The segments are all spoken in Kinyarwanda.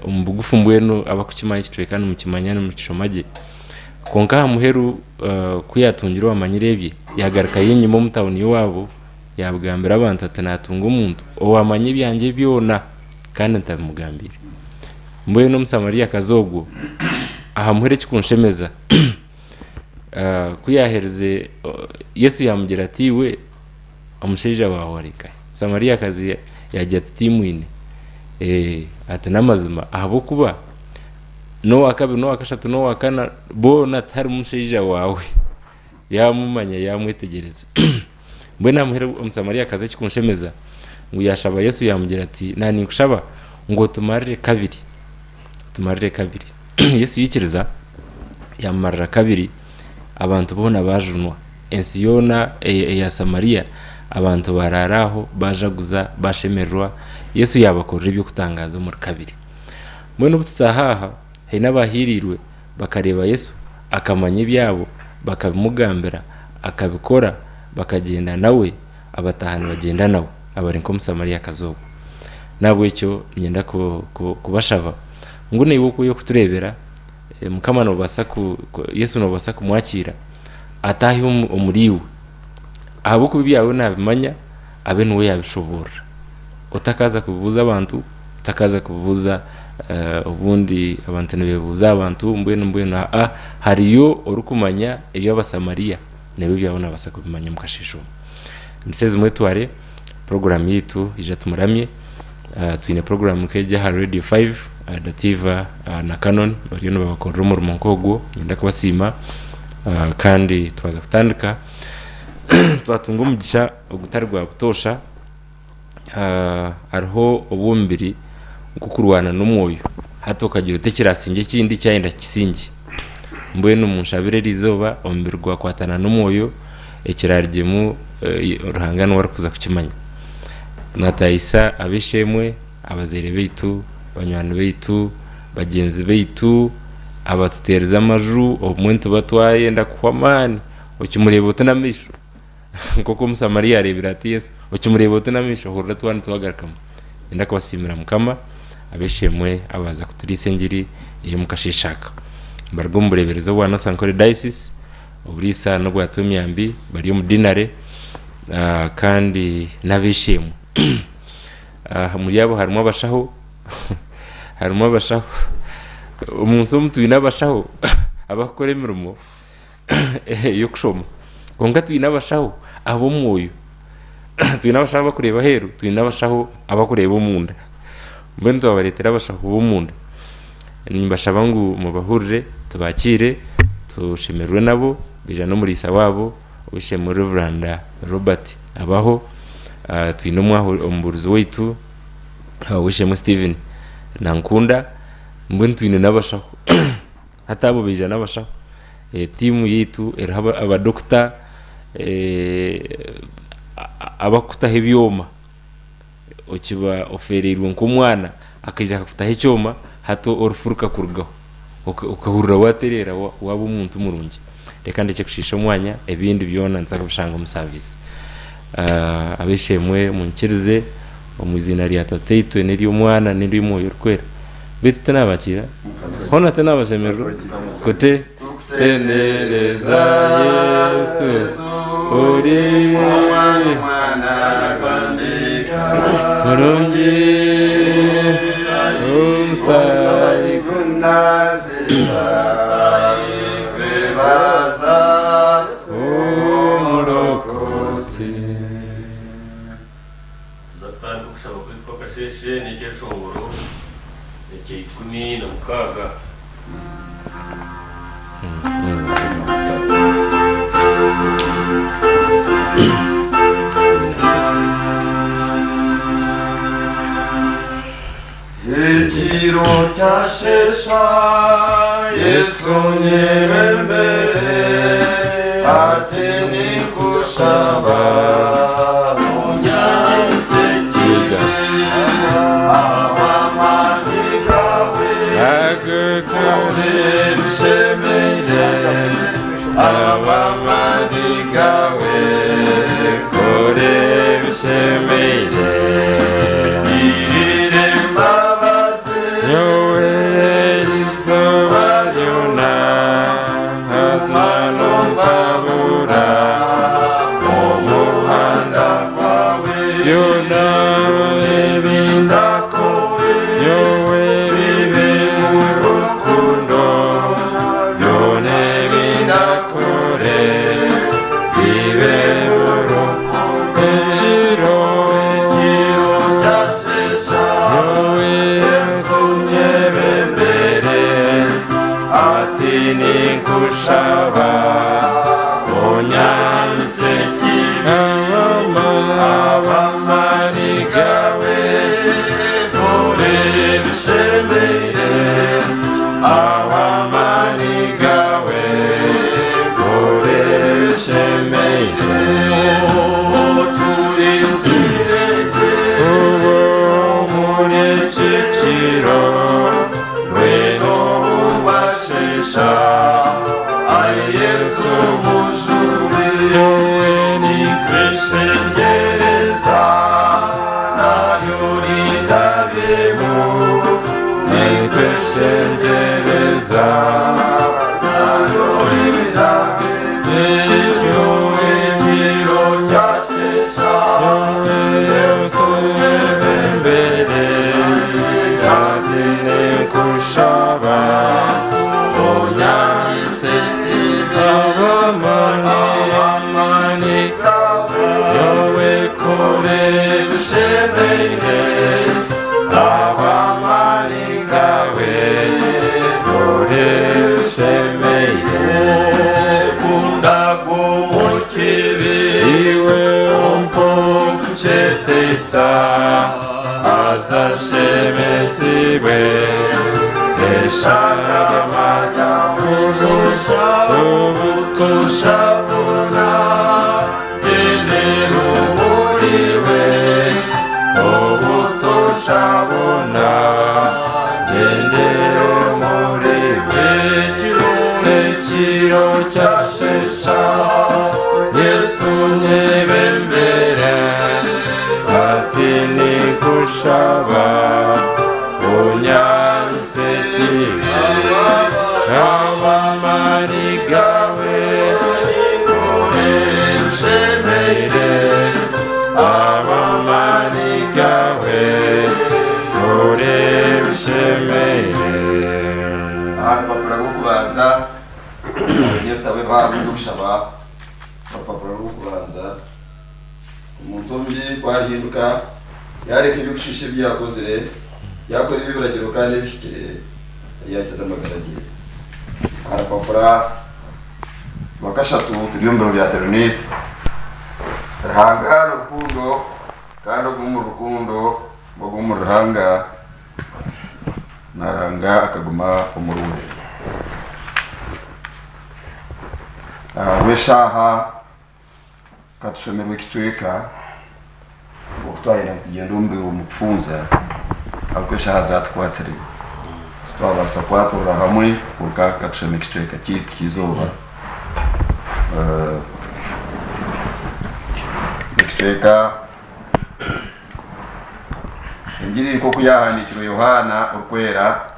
umubugufu mbwenu abakukimanya kitwe kandi mukimanya no mukishomage konka muheru kuyatungira amanyirebye yagaruka yinyuma mu town y'iwabo yabugambira abantu atanatunga umuntu owamanye byanjye byona kandi ntabimugambira mbwe no musamariya kazogwo aha muhere kikunshemeza kuyahereze Yesu yamugira ati we amusheja wawe arika Samariya kazi yajya timwine ati namazima ahabo kuba no akabi no akashatu no akana bona tari umusheja wawe yamumanya yamwitegereza mbwe namuhere umusamariya kazi kikunshemeza ngo yashaba Yesu yamugira ati nani ngushaba ngo tumarire kabiri Yesu yikiriza yamarira kabiri abantu bona bajunwa ensiyona ya Samariya abantu bararaho bajaguza bashemerwa Yesu yabakorera ibyo kutangaza muri kabiri mwe n'ubutahaha he nabahirirwe bakareba Yesu akamanya ibyabo bakabimugambira akabikora bakagenda nawe abatahana bagenda nawe abari nko Samariya kazogo nabwo icyo nyenda kubashaba ngo nibuko yo kuturebera mukamano basaku Yesu no basaku mwakira atahi umuriwe abo kubyawe nabimanya abe nuwe yabishobora utakaza kubuza abantu utakaza kubuza ubundi abantu nebebuza abantu mbwenu hariyo orukumanya iyo abasamariya nebe byabona basaku bimanya mukashisho nseze Mwetware program yitu ija Tumuramye twine program keje ha Radio 5 Dativa na Canon bariyo no bakorera mu rumonkogo nyenda kubasima kandi twaza kutandika twatunga umugisha ugutarwa butosha ariho ubumbiri kukurwana n'umwoyo hato kagira utekirasinge kindi cyayenda kisingi mbwe n'umunshabire rizoba ombirwa kwatana n'umwoyo ekirarjemu ruhangano warakuza kukimanya natayisa abishemwe abazere beitu banywana beitu bagenzi beitu abatutereza amaju omuntu batwaye ndakwamani ukimureba utanamisho nkoko Musamariya arebera ati Yesu ukimureba utanamisho horra twana twagarkama enda kwasimira mukama abeshemwe abaza kuturisengiri iyo mukashishaka mbargo mureberezo wa Ankole Diocese obrisa no gwa Twemyambi bari mu dinare kandi nabeshemwe muri yabo harimo abashaho umunsi w'umutu inabashaho abakora imirimo yo kushoma konka tuyinabashaho abo mwoyo tuyinabashaho bakureba heru tuyinabashaho abakureba umunda mbene tubabaretera abashaho umunda nimbashaba ngo mubahurire tubakire tushemerwe nabo bija no muri isa wabo wishemwe Reverend Robert abaho tuyinumwa omburuzi wetu wishemwe Steven nankunda mbwe tuyine nabashaho hatabo bija nabashaho timu yitu erhaba abadokta abakutaha ibyoma okiba oferirwe nkumwana akija kufutaha icyoma hato orufuruka kurugaho ukahurira waterera waba umuntu murungi reka ndeke kushisha umwanya ebindi byona nzaka bushanga mu service abeshemwe munkirize omuzina rya tateitwe neri umwana neri moyo kwera bitu tanabakira hona tanabasemerwa kote tendereza Yesu uri mwana gwandika murungi umsai kunazira sai kwebaza umurokosi zakutanga kusaba kwitwa kasheshe n'ikeshongoro n'ikikumi na mukaga Ejiro chashesha Yesu nyebembere ateni kushaba munyasekiga awamandikawe agukore bishemere awamandikawe kore bishemere batini kushaba onyanse abamani gawe kore bishemere abamani gawe kore bishemere turizireke uwo muri Ciciro weno ubashesha ay Yesu mujuri yoweni kwishengereza nayorinda bemu nikwishengereza nayorinda bemu ekiro cyashesha Yesu mbere atine kushaba onyanse abamani yowe kore bishemere abamani kawe kore bishemere kundago mukibi iwe umpokuchetesa azashemesiwe esharamata ubutoshabona genero muriwe ubutoshabona genero muriwe ekiro cyashesha Yesu nyebembere batini kushaba onyanse abamani gawe kore bishemere abamani gawe kore bishemere papura rwo kubanza niyo tawe babi gushaba papura rwo kubanza umuntu umbi kwahinduka yareka ibyo gushishe byakozere yakora ibibiragiro kandi bishikire yageze amagaragiye arapapura bakashatu tubyumbiro bya Terinite rahanga rukundo kandi gumu rukundo gumu ruhanga naranga akaguma umuruwe weshaha katushomerwe kicweka ukutwahira kugenda umbe umupfunza akweshaha zatwatsere twabasa kwatura hamwe kuka katushomerwe kicweka kitu kizoba kicweka ingiri nko kuyahanikiro Yohana urukwera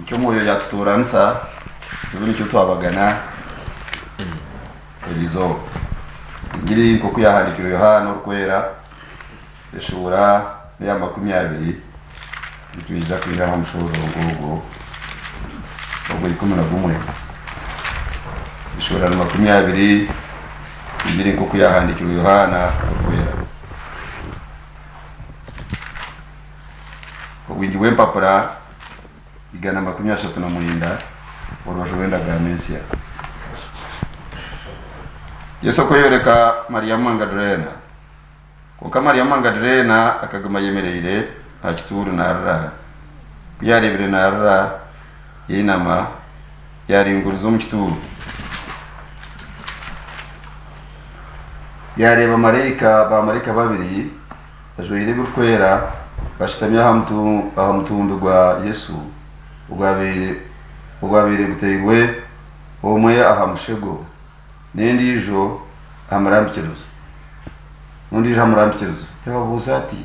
icyo muyo yatuturansa tubone cyo twabagana elizo ingiri nko kuyahanikiro Yohana urukwera eshura ya 20 bitwiza kwira mu shuro ngogo ubwo ikomuna gumwe eshura 20 ingiri nko kuyahanikiro Yohana urukwera ubwingiwe papura igana 39 orosho wenda gamensia Yesu ko yoreka Maria Magdalena ko Maria Magdalena akaguma yemereye akituru narra kuyarebere narra yinama yaringurizo mu kituru yareba marayika babiri ajoyire burkwera bashitamye ahamutumbe gwa Yesu ugwabere gutegwe omwe ahamushego nendijo amarambikeruzo nundi jamurambikeruzo yababuza ati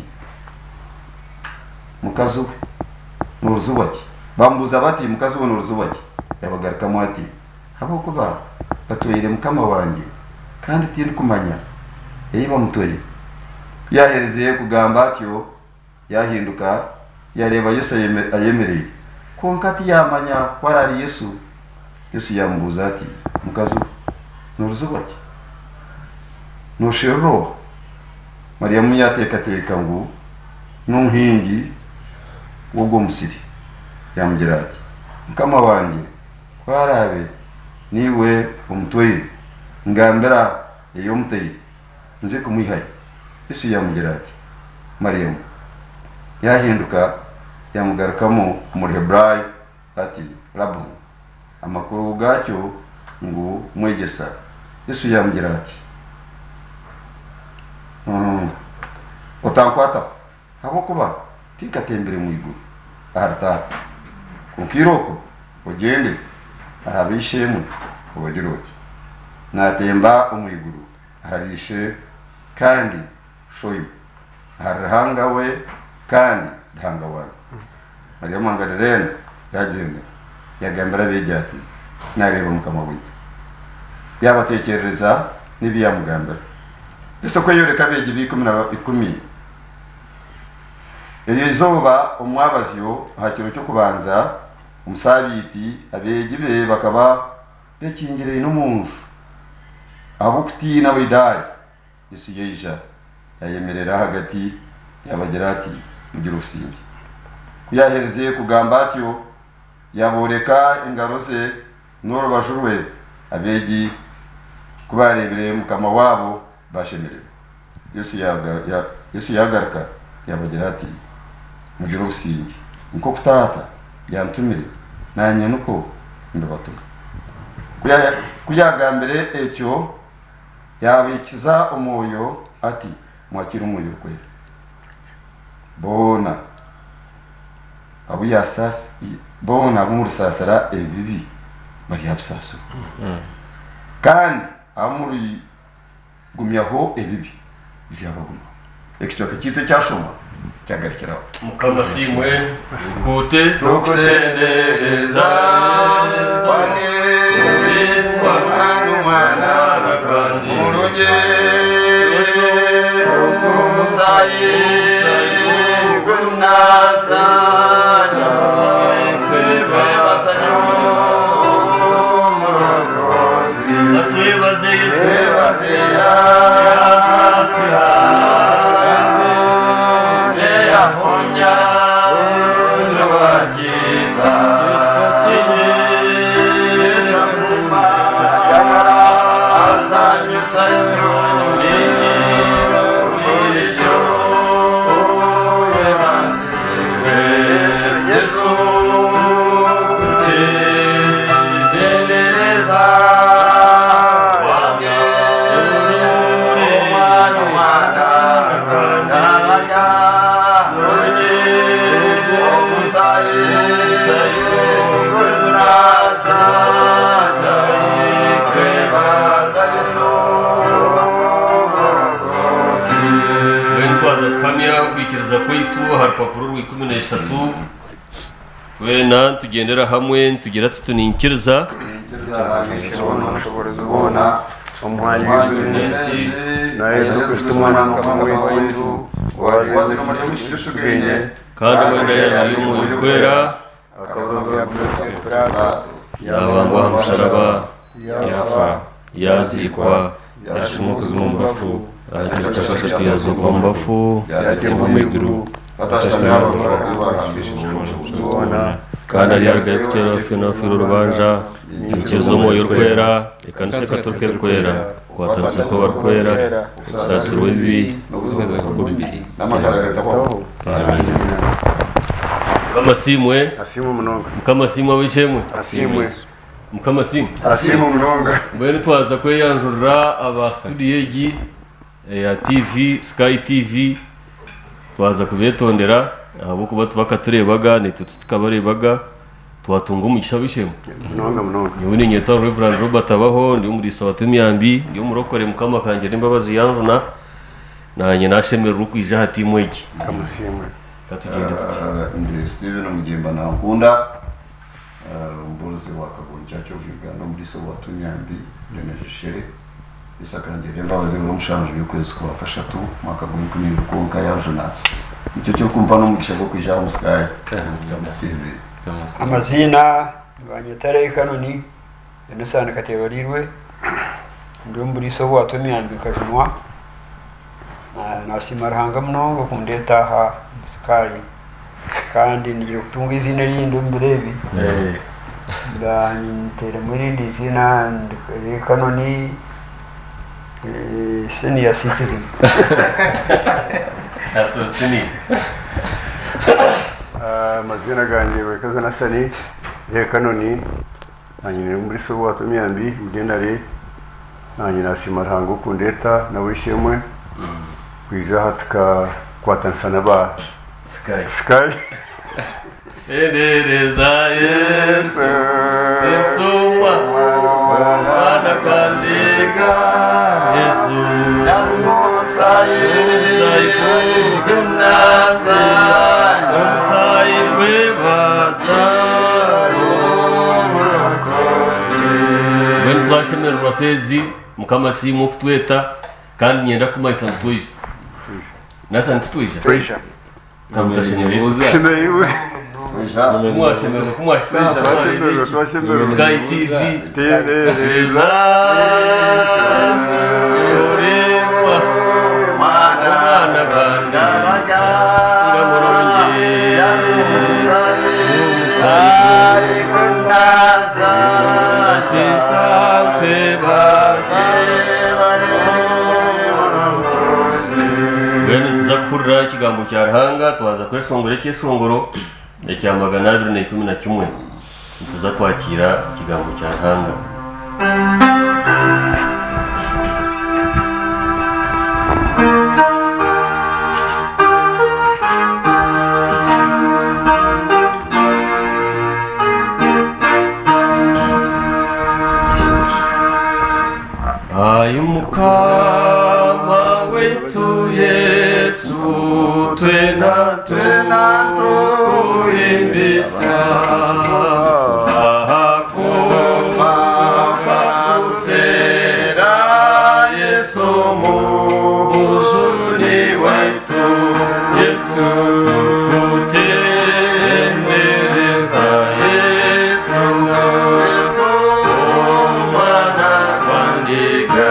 mukazu n'uruzubaki bambuza bati mukazu n'uruzubaki yabagarukamo ati abo kuba batoyire mukama wanjye kandi tindi kumanya yiba mutoye yaherezeye kugamba atyo yahinduka yareba Yesu ayemereye konkati yamanya kwarari Yesu yambuza ati mukazu n'uruzubaki nushero Maria muyatekateka ngo n'uhingi w'ubwo musiri yamugira ati mukama wanjye twarabe niwe umutwire ngambera iyo muteye nzi kumwihaye Yesu yamugira ati Mariyamu yahinduka yamugarukamo muri Hebrayo ati Rabuni amakuru gacyo ngo mwegesa Yesu yamugira ati otankwata habo kuba tikatembere mu iguru aharta kunkiroko ugende ahabishemu ubagiroti natemba umwiguru harishe kandi shoyu harahanga we kandi dhanga wa Mariya mangarerena yagenda yagambara bejati nareba mukama witu yabatekereza nibiyamugambara Yesu ko yoreka beje bikumi na 10 Elizoba umwabaziyo hakiro cyo kubanza umusabiti abeje be bakaba bekingire no munju abukuti na bidai Yesu yeja yayemerera hagati yabagira ati mugira usimbi kuyahereze kugamba atyo yaboreka ingaro ze noro bajurwe abeji kubarebere mukama wabo bashemerera Yesu yagaruka yabagira ati mugira usimbi nko kutata yantumire nanye nuko ndabatunga kuyagambere ecyo yabikiza umuyo ati mwakira umuyo kwe bona abu yasas bona bumursasara ebibi bari absaso kandi amuri gumyaho ebibi byabaguma ekicyo kite cyashoma cyagarikira mukama simwe kote tukutendereza wane mwana murunye umusayi gunaza twebasanyo murogosi atwebaze Yesu twebazeya yaponya jobakiza harupapuro rw'13 wena tugendera hamwe tugira tutuninkiriza ubona umwanya w'isi na Yesu Kristo mwana w'Imana wazi no muri yishugene kandi wenda yari mu kwera yabambwa umusaraba yafa yazikwa yashumuka mu mbafu agitashasha yazo mu mbafu yatemba mu iguru kandi ari yaragakira fina firo rubanja ikizo mu y'urwera ikanse katoke rwera kwatanze ko barwera sasiro bibi n'ububiri n'amagaragataho Mukamasimwe asimu munonga Mukamasimwe wishemwe asimwe Mukamasimwe asimu munonga mbere twaza kweyanjurira aba studio yi ya TV Sky TV twaza kubetondera abo kuba bakaturebaga ni tukabarebaga twatunga umugisha bishemwe munonga yuni nyeta Reverend Robert abaho ndi muri Twemyambi yo murokore mukama kanje n'imbabazi yanjuna nanye nashemera rukwije hati mwegi kamusimwe katugende ndi Steven Mugimba na Nkunda mbuzi wakagonja cyo Uganda muri Twemyambi jenereshire isakanje mbabazi n'umushanje y'ukwezi kwa kashatu mwaka gw'ikumindu konka yajuna icyo cyo kumva no mugisha go kwija mu Sky kamusimwe amazina banyetare kanoni yanasana katebarirwe ndi muri Twemyambi kajunwa nasimarahanga mnongo kundetaha Sky kandi ngiye kutunga izina rindi mbirebi ntere muri indi zina kanoni senior citizen. Ato sini. Amazina ganjye wekaza na Sani ye kanoni nanyine muri sobo wa Twemyambi ugendare nanyine asimarango kundeta na wishemwe kwija hatka kwatansana ba sky Edereza Yesu Yesu mwana kandiga Yesu Yamusai kunasa Yamusai kwebasa When twashimira Rwasezi mukama si mukutweta kandi nyenda kumayisa mtwije Nasa ntitwije Kamutashinyebuza Shimeiwe Sky TV Tuzakurra ikigambo cya Ruhanga twaza kwesongora cy'isongoro cya 211 tuza kwakira ikigambo cya Ruhanga. Ayumukama wetu Yesu twena tuimbisa akoma katufera Yesu muzuni wetu Yesu kutendeleza Yesu mwana kwandiga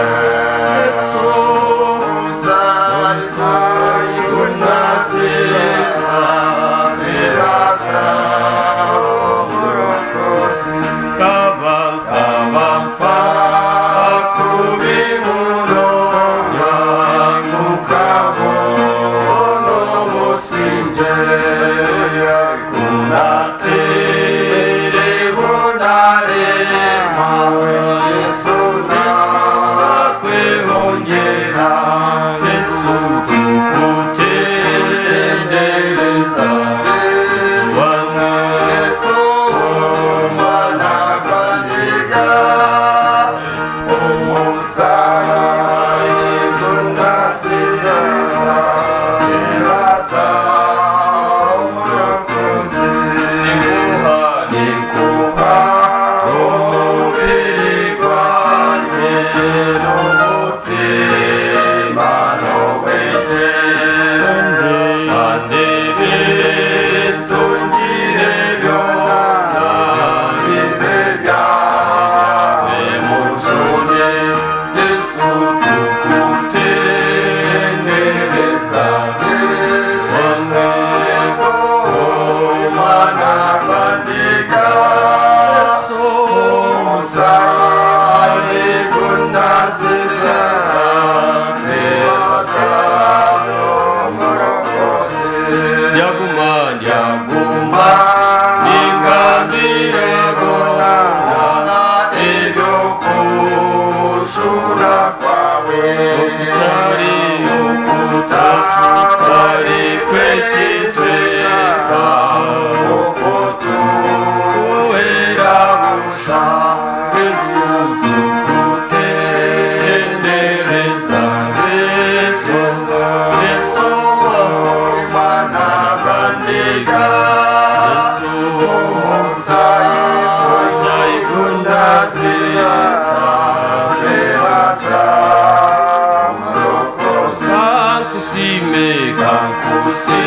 Kusime kankusi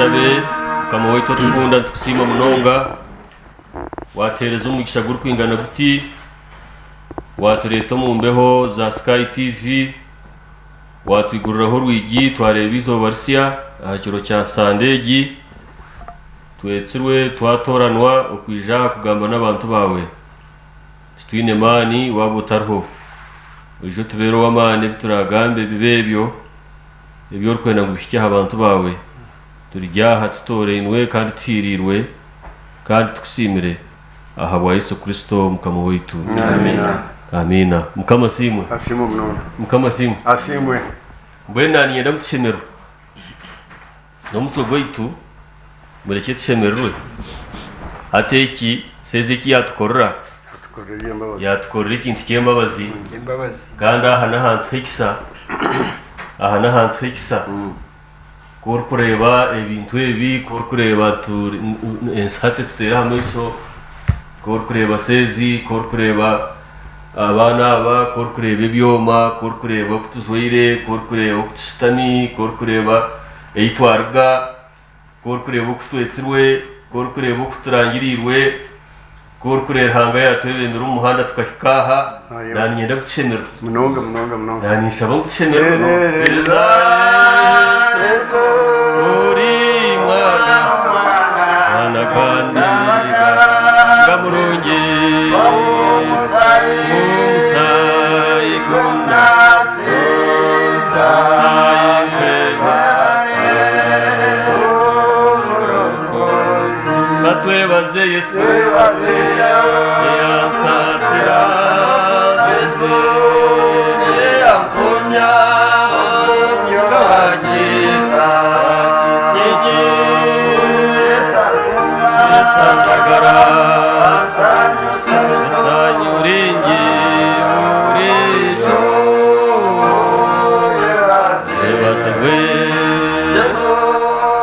tusabe kama wetu tukunda tukusima munonga watereza umugisha guru kwingana guti watureta mu mbeho za Sky TV watwiguriraho rwigi twareba izo barsia ahakiro cya Sandegi twetsirwe twatoranwa ukwija kugamba n'abantu bawe twine mani wabutarho ujo tubero wamane bituragambe bibebyo ibyo rwenda gubishya abantu bawe turyaha tutorenwe kandi twirirwe kandi tukusimire aha wa Yesu Kristo mukama wetu. Amina. Amina. Mukama simwe. Asimu mno. Mukama simwe. Asimwe. Bwena niyenda mutishemerwa. Nomuco gwitu mureke tushemerwe. Ateki sezeki yatukorera. Yatukorera ikintu cy'embabazi. Imbabazi. Kandi aha n'ahantu hekisa. Aha n'ahantu hekisa. Kuri kureba ibintu ebi, kuri kureba tu ensate tutera hamwe so kuri kureba sezi, kuri kureba abana aba, kuri kureba ibyoma, kuri kureba okutuzwire, kuri kureba okutushitami, kuri kureba eitwarga, kuri kureba okutwetsirwe, kuri kureba okuturangirirwe, kuri kureba hanga yatwebemera umuhanda tukahikaha nani nyenda gucemerwa Mnonga. nani shaba gucemerwa Yesu uri mwana gwandika ngamurungi musayi gunda batwebaze Yesu yansasira Yesu yakonya nyogagisa Santagara Sanyuringi Urisho Ebaswe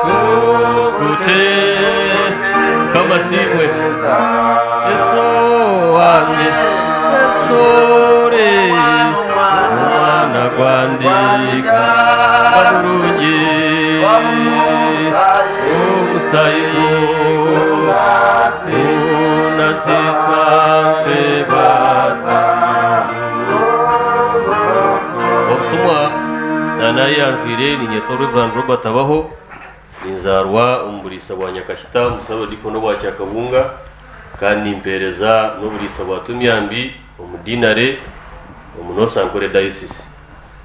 Tukute Kamasimwe Yesu wange Yesu re Mwana gwandika Kaburungi Umusayi Unasisa Bebaza Otumwa Nanayi yanjwire ni Nyeto Reverend Robert abaho inzarwa umburisa wa Nyakashita musaba diko no bwa Cyakabunga kandi impereza no burisa wa Twemyambi umudinare umunosa Ankole Diocese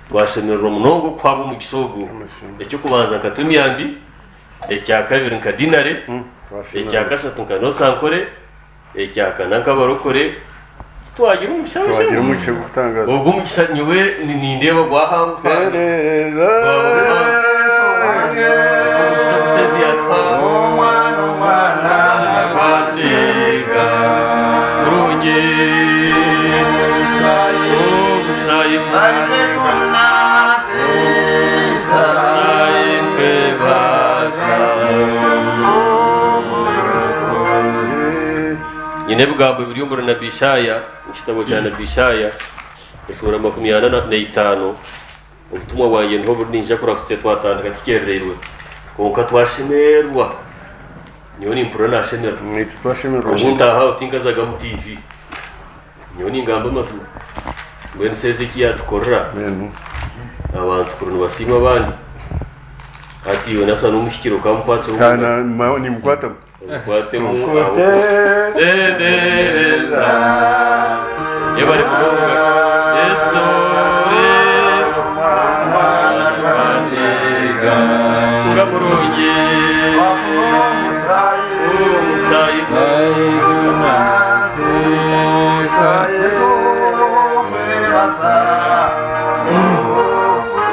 twashemerera umunongo kwabo mu gisogo ecyo kubanza ka Twemyambi ecya kabiri nka dinare ecya gatatu nka nosa Ankole ecya kana kabarokore twagira umugisha gutangaza ubwo umugisha niwe ni ndeba gwahangu nyine bwabwe biri muri Nabishaya ikitabo cya Nabishaya ishura 25 ubutumwa bwanjye nto buninja kurakutse twatandika tikerererwe konka twashemerwa niyo ni impuro nashemerwa twashemerwa umuntu aha utingazaga mu TV niyo ni ngamba mazuma bwen sezeki yatukorera abantu kurunu basima abandi ati yo nasa n'umushikiro kampatse kana ni mkwata kwate mu dereza yebare kuvuga Yesu re ngamurungi umusayi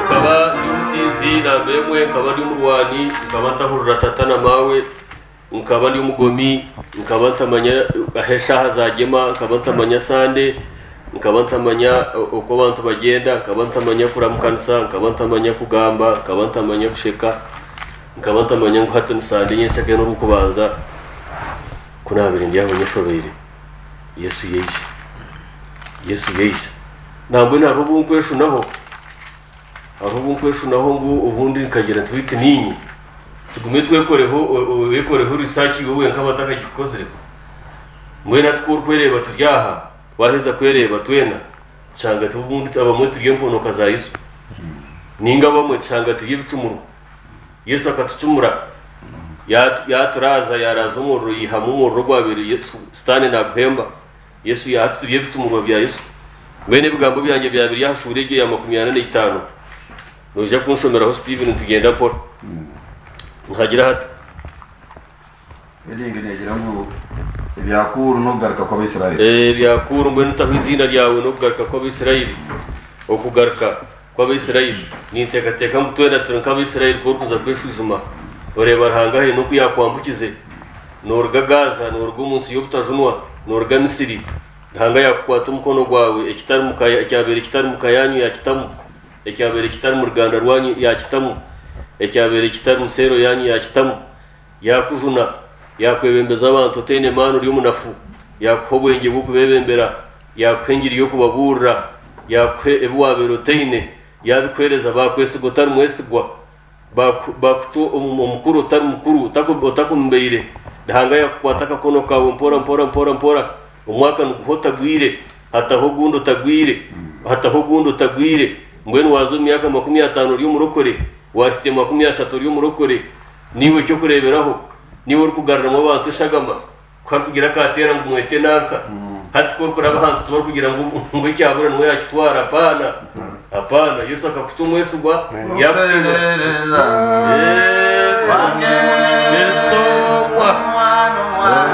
kaba y'umusinzi na memwe kaba ndi umurwani kaba ntahurura tatana mawe nkaba ndi umugomi nkaba ntamanya ahesha hazagema nkaba ntamanya sande nkaba ntamanya uko abantu bagenda nkaba ntamanya kuramukanisa nkaba ntamanya kugamba nkaba ntamanya kusheka nkaba ntamanya guhatana sande nyensake no kubanza kunabiri ndiyaho nyeshobere Yesu yeisha ntabwo nta rubunkweshu naho ngo ubundi nkagira twite ninyi tugume twekoreho research wowe nk'abataka gikoze mwena twurwereba turyaha waheza kwereba twena cyanga tubundi abamwe turye mponoka za Yesu ninga bamwe cyanga turye bicumuro Yesu akatucumura yaturaza yaraza umuriro yiha mu muriro gwabiri stane na guhemba Yesu yaturiye bicumuro bya Yesu mwene bigambo byanjye bya biri yahashure ya 45 noje kunsomeraho Steven tugenda pora nkagira hata Elingi negira ngo ibyakuru no kugaruka kwa Bisirayeli byakuru mbone utahizina ryawe no kugaruka kwa Bisirayeli okugaruka kwa Bisirayeli nintekateka mutwenda turanka Bisirayeli ko kuza kweshuzuma oreba rangahe no kuyakwambukize norga Gaza norga umunsi yo butajunwa norga Misiri hanga yakwata umukono gwawe ekitari mukaya cyabere kitari mukayanyu yakitamu ecyabere kitari mu Rwanda rwanyu yakitamu ecyabere kitari musero yanyu yakitamu yakujuna yakwebembeza abantu tene manu ryo munafu yakhobwenge bukubebembera yakwengira yo kubaburra yakwe ebuwabero tene yabikwereza bakwese gotari mwesigwa bakuto umukuru tari mukuru takumbeire hanga yakwataka kono kawe mpora umwaka nuguhota gwire hataho gundo tagwire mbwenu wazo myaka 50 ryo murokore wasite 30 ryo murokore niwe cyo kureberaho niwe uri kugarura mu bantu shagama kwa kugira katera ngo mwete naka hati ko kuraba hantu tuba kugira ngo icyabura no yakitwara apana Yesu akakutumwesugwa yakusingereza Yesu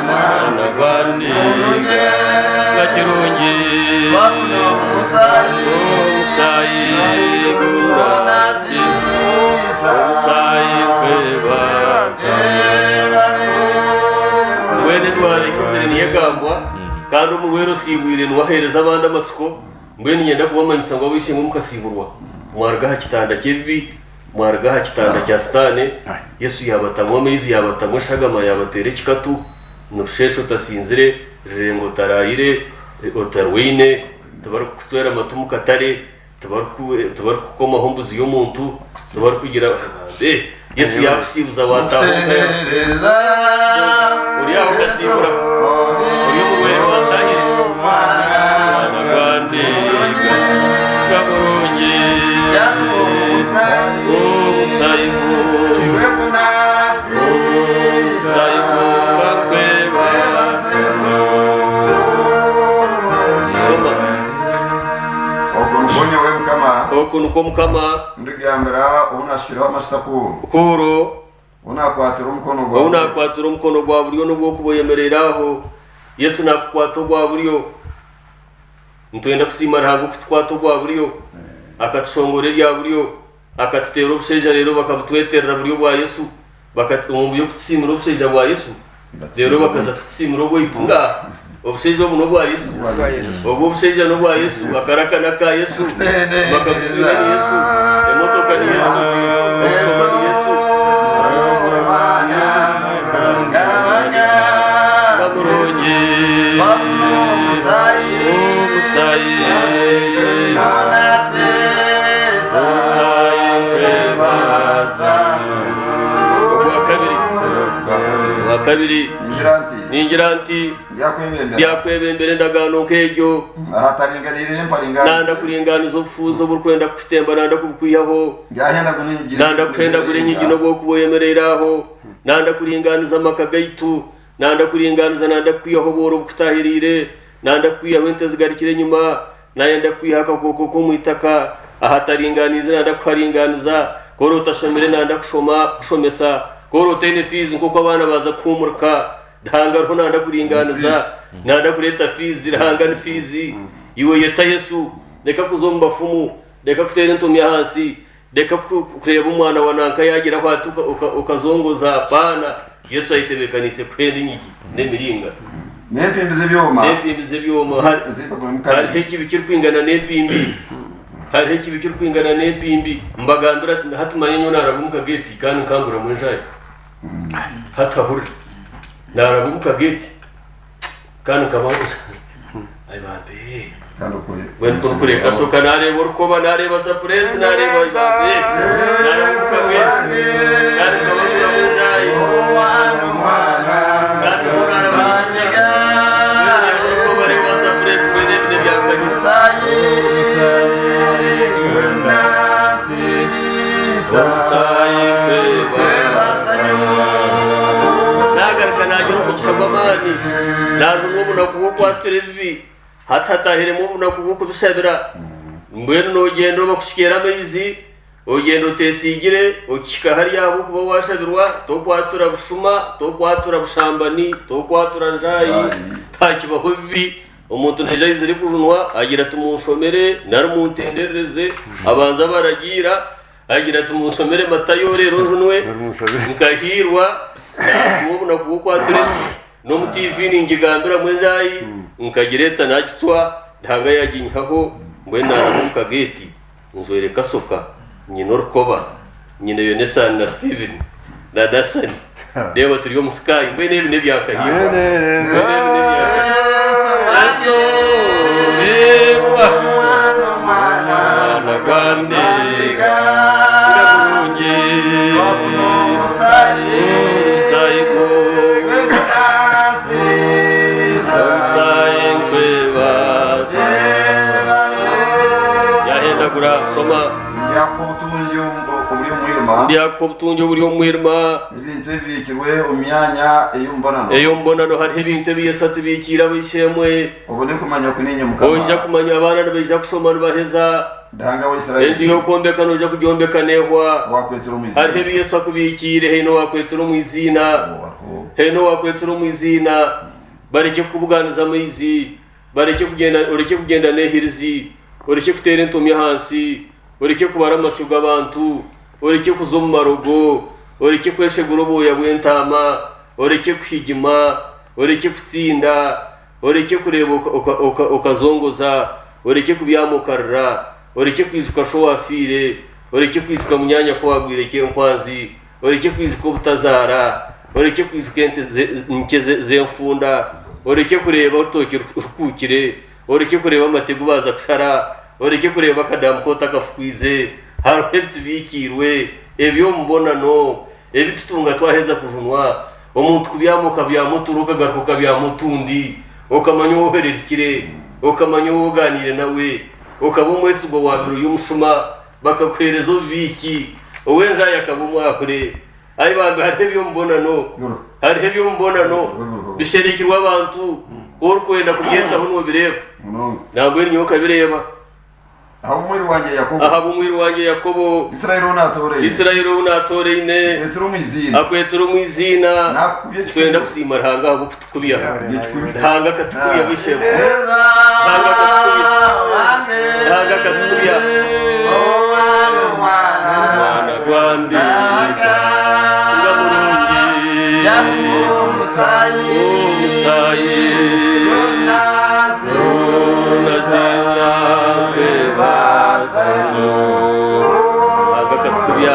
mwana gwandi gakirungi musayi gunasi musayi kwebaza wene dwale kizirini yegambwa kandi umuwero sibwire nwahereza abandi amatsiko mbene nyenda kubamanyisa ngo wishinga mukasiburwa mwargaha kitanda kibi mwargaha kitanda cya stane Yesu yabatamwa mezi yabatamwa shagama yabatere kikatu nushesho tasinzire rengo tarayire otarwine tabaru kutwera matumu katare tabaru kukoma hombuzi yo muntu tabaru kugira Yesu yakusibuza wataho uriya ugasibura uriya muwero watahire mwana gwande gaburungi okunu ko mukama ndibyambera unashikira amastakuru kuro unakwatira umukono gwa buryo no bwo kuboyemereraho Yesu nakwata gwa buryo ntwenda kusima ntago kutwata gwa buryo akatshongore rya buryo akatitera obusheja rero bakabutweterera buryo bwa Yesu bakatumumbu yo kutsimira obusheja bwa Yesu rero bakaza kutsimira bwo itunga obusheja buno bwa Yesu obwo obusheja no bwa Yesu bakarakana ka Yesu bakabutwira Yesu emotoka ni Yesu okusoma ni Yesu baburonye musayi kabiri ningiranti byakwebembere ndagano kejo nanda kuringaniza obufuzo burukwenda kutemba nanda kubukwiyaho nanda kwenda gurenyigino bwo kuboyemereraho nanda kuringaniza makagaitu nanda kuringaniza nanda kwiyaho boro bukutahirire nanda kwiyaho entezigarikire nyuma nayenda kwihaka koko kumwitaka ahataringaniza nanda kwaringaniza koro tashomere nanda kushomesa koro tene fizi nkuko abana baza kumurka ndanga ro nanda kuringaniza nanda kureta fizi ranga ni fizi iwe yeta Yesu deka kuzomba fumu deka kutera ntumya hasi deka kureba umwana wananka yagira kwatuka ukazongoza apana Yesu ayitebekanise kwenda inyigi nemiringa nempimbize byoma hari heki bikiri kwingana nempimbi hari heki bikiri kwingana nempimbi mbagandura hatumanye nyona arabumuka geti kandi kangura mwenjaye hatahuri narabumuka geti kandi kabaho ayibambe kandi ukuri when kuri kasoka nareba urukoba nareba surprise nareba zabe naramuka geti kandi kabaho shabamani naje n'ubuna kubukwatura bibi hatatahiremo ubuna kubukubishabira mbwenu n'ugendo bakushikira amaizi ugendo tesigire ukika hariya abo kuba washabirwa to kwatura bushuma to kwatura bushambani to kwatura njayi takibaho bibi umuntu neje ziri kujunwa agira tumushomere narumutendereze abanza baragira agira tumushomere matayo rero junwe nkahirwa nakubona kubukwature no mu TV ningigambira mwezayi nkagiretsa nakitswa ntanga yaginyaho mbwena aramuka geti nzwereka soka nyino rukoba nyine Yonesan na Steven na Dasan deba turiyo mu sky mbene ibine byakahirwa aso ewa mwana gwandiga ndakunye wafuno saiko kwebasa yahendagura soma ndiyakobutunjo buri umwirima ibintu bibikirwe umyanya eyombonano hariho ibintu biyesatu bikira bishemwe ubone kumanya kuninye mukama oja kumanya abana n'abeja kusoma n'abaheza danga wa Israeli ejo yo kombeka noja kugyombeka nehwa wakwetsera umuzina hariho ibiyesu kubikire heno wakwetsera umuzina heno wakwetsera umuzina bareke kubuganiza amaizi bareke kugenda nehirizi ureke kutera intumya hansi ureke kubara amasuga abantu ureke kuzoma marogo ureke kweshegura ubuya bw'entama ureke kwigima ureke kutsinda ureke kureba ukazongoza ureke kubyamukarira ureke kwizuka sho wafire ureke kwizuka munyanya ko wagwireke nkwanzi ureke kwizuka butazara ureke kwizuka nke zemfunda ureke kureba urutoki rukukire ureke kureba amategu baza kushara ureke kureba akadamu kota kafukwize hariho tubikirwe ebyo mbonano ebitutunga twaheza kujunwa omuntu kubyamuka byamuturuka garuka byamutundi ukamanya wohererikire ukamanya woganire nawe ukaba umwese ubwo wabiro y'umushuma bakakwereza ubiki owenza yakabumwakure ayi bambe hariho ebyo mbonano bisherikirwa abantu orukwenda kubyetaho n'obireba ntabwo nyoka bireba aho umwiri wanjye Yakobo Israeli unatore ine akwetsera umwizina twenda kusimara hanga abo kutukubya hanga katukubya bishema hanga katukubya mwana gwandi ngamurungi umusayi agakatukubya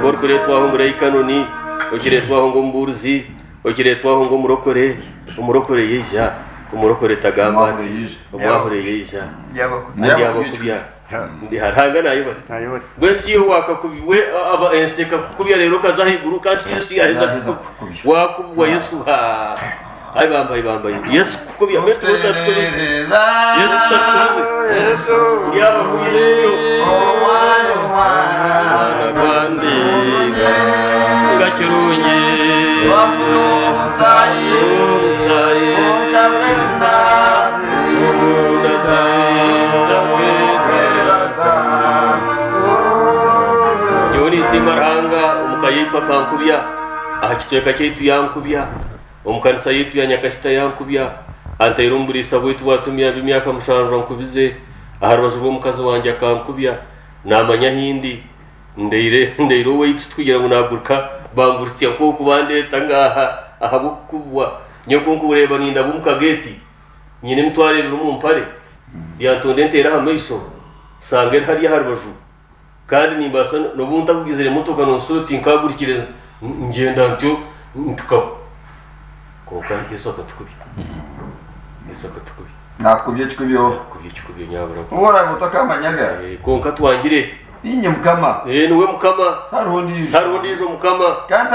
borkuretwaho ngo ikanoni okiretwaho ngo mburuzi okiretwaho ngo umurokore yija umurokore tagamba umwahore yija ndiyabakubya ndi haranga nayo gwesi yo wakakubiwe aba enseka kubya rero kazahiguru kashi Yesu yaheza wakubwa Yesu ha ay bambaye Yesu kubya meto tatkubize Yesu tatkubize Yesu yabakubye wana gwandi ngakirunye wafuno musayi yoni simaranga umukayitwa kankubya ahakitweka cyitu yankubya umukanisa yitu ya nyakashita yankubya antayirumburisa bwitu watumya bimyaka mushanjwa nkubize aharubaju rw'umukazi wanjye akankubya namanya hindi ndeire weitu twigira ngo naguruka bangurutse ko kubandeta ngaha ahabukubwa nyoko kureba ninda bumukageti nyine mutware birumpare yantonde ntera hamaiso sange hariya harubaju kandi nimbasa no bunta kugizere motoka no soti nkagurikire ngenda ntyo ntukaho koka Yesu akatukubye nakubye kikubyo nyabura ora butaka amanyaga konka twangire inye mukama niwe mukama harundijo mukama kandi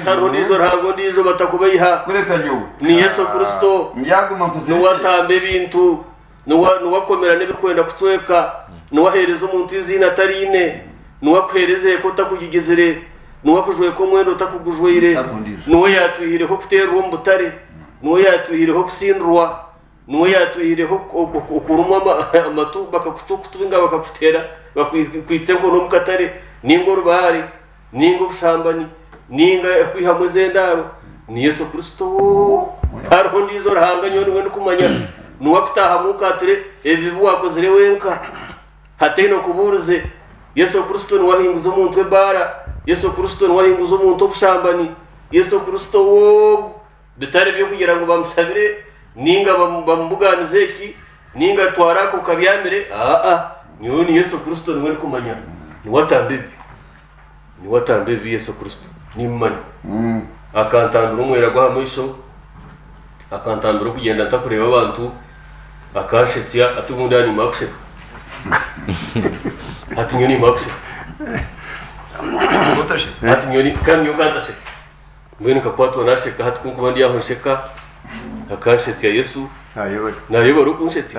harundijo rango ndijo batakubayiha kureka nyo ni Yesu Kristo nyaguma mpuse nuwatambe bintu nuwakomera nebikwenda kucweka nuwahereza umuntu izina tarine nuwakwereze ko takugigezere nuwakujwe ko mwendo utakugujweire nuwo yatwihireho kuterwa mbutare nuwo yatwihireho kusindrwa nuwo yatwihireho okurumwa amatu bakakucukutubinga bakakutera bakwitse ngo no mukatare ningo rubari ningo bushambani ninga kwihamwe zendaro ni Yesu Kristo hariho ndizo rahanga nyoni wenda kumanya nuwakutaha mukatire ebibu wakozere wenka hateno kuburuze Yesu Kristo niwahinguza umuntu webara Yesu Kristo niwahinguza umuntu obushambani Yesu Kristo wo bitare byo kugira ngo bamusabire ninga bamubuganize iki ninga twarako kabyamire ni Yesu Kristo niwe kumanya ni watambebi Yesu Kristo ni mmani akantandura umwera gwa mwisho akantandura kugenda ntakureba abantu akashitsia atumundi ani makusheka atinyoni makusheka atinyoni kanyo katasheka mbene kakwatwa nasheka hatukunkuba ndi yaho nsheka akashitsia Yesu nayobora ukunshitsi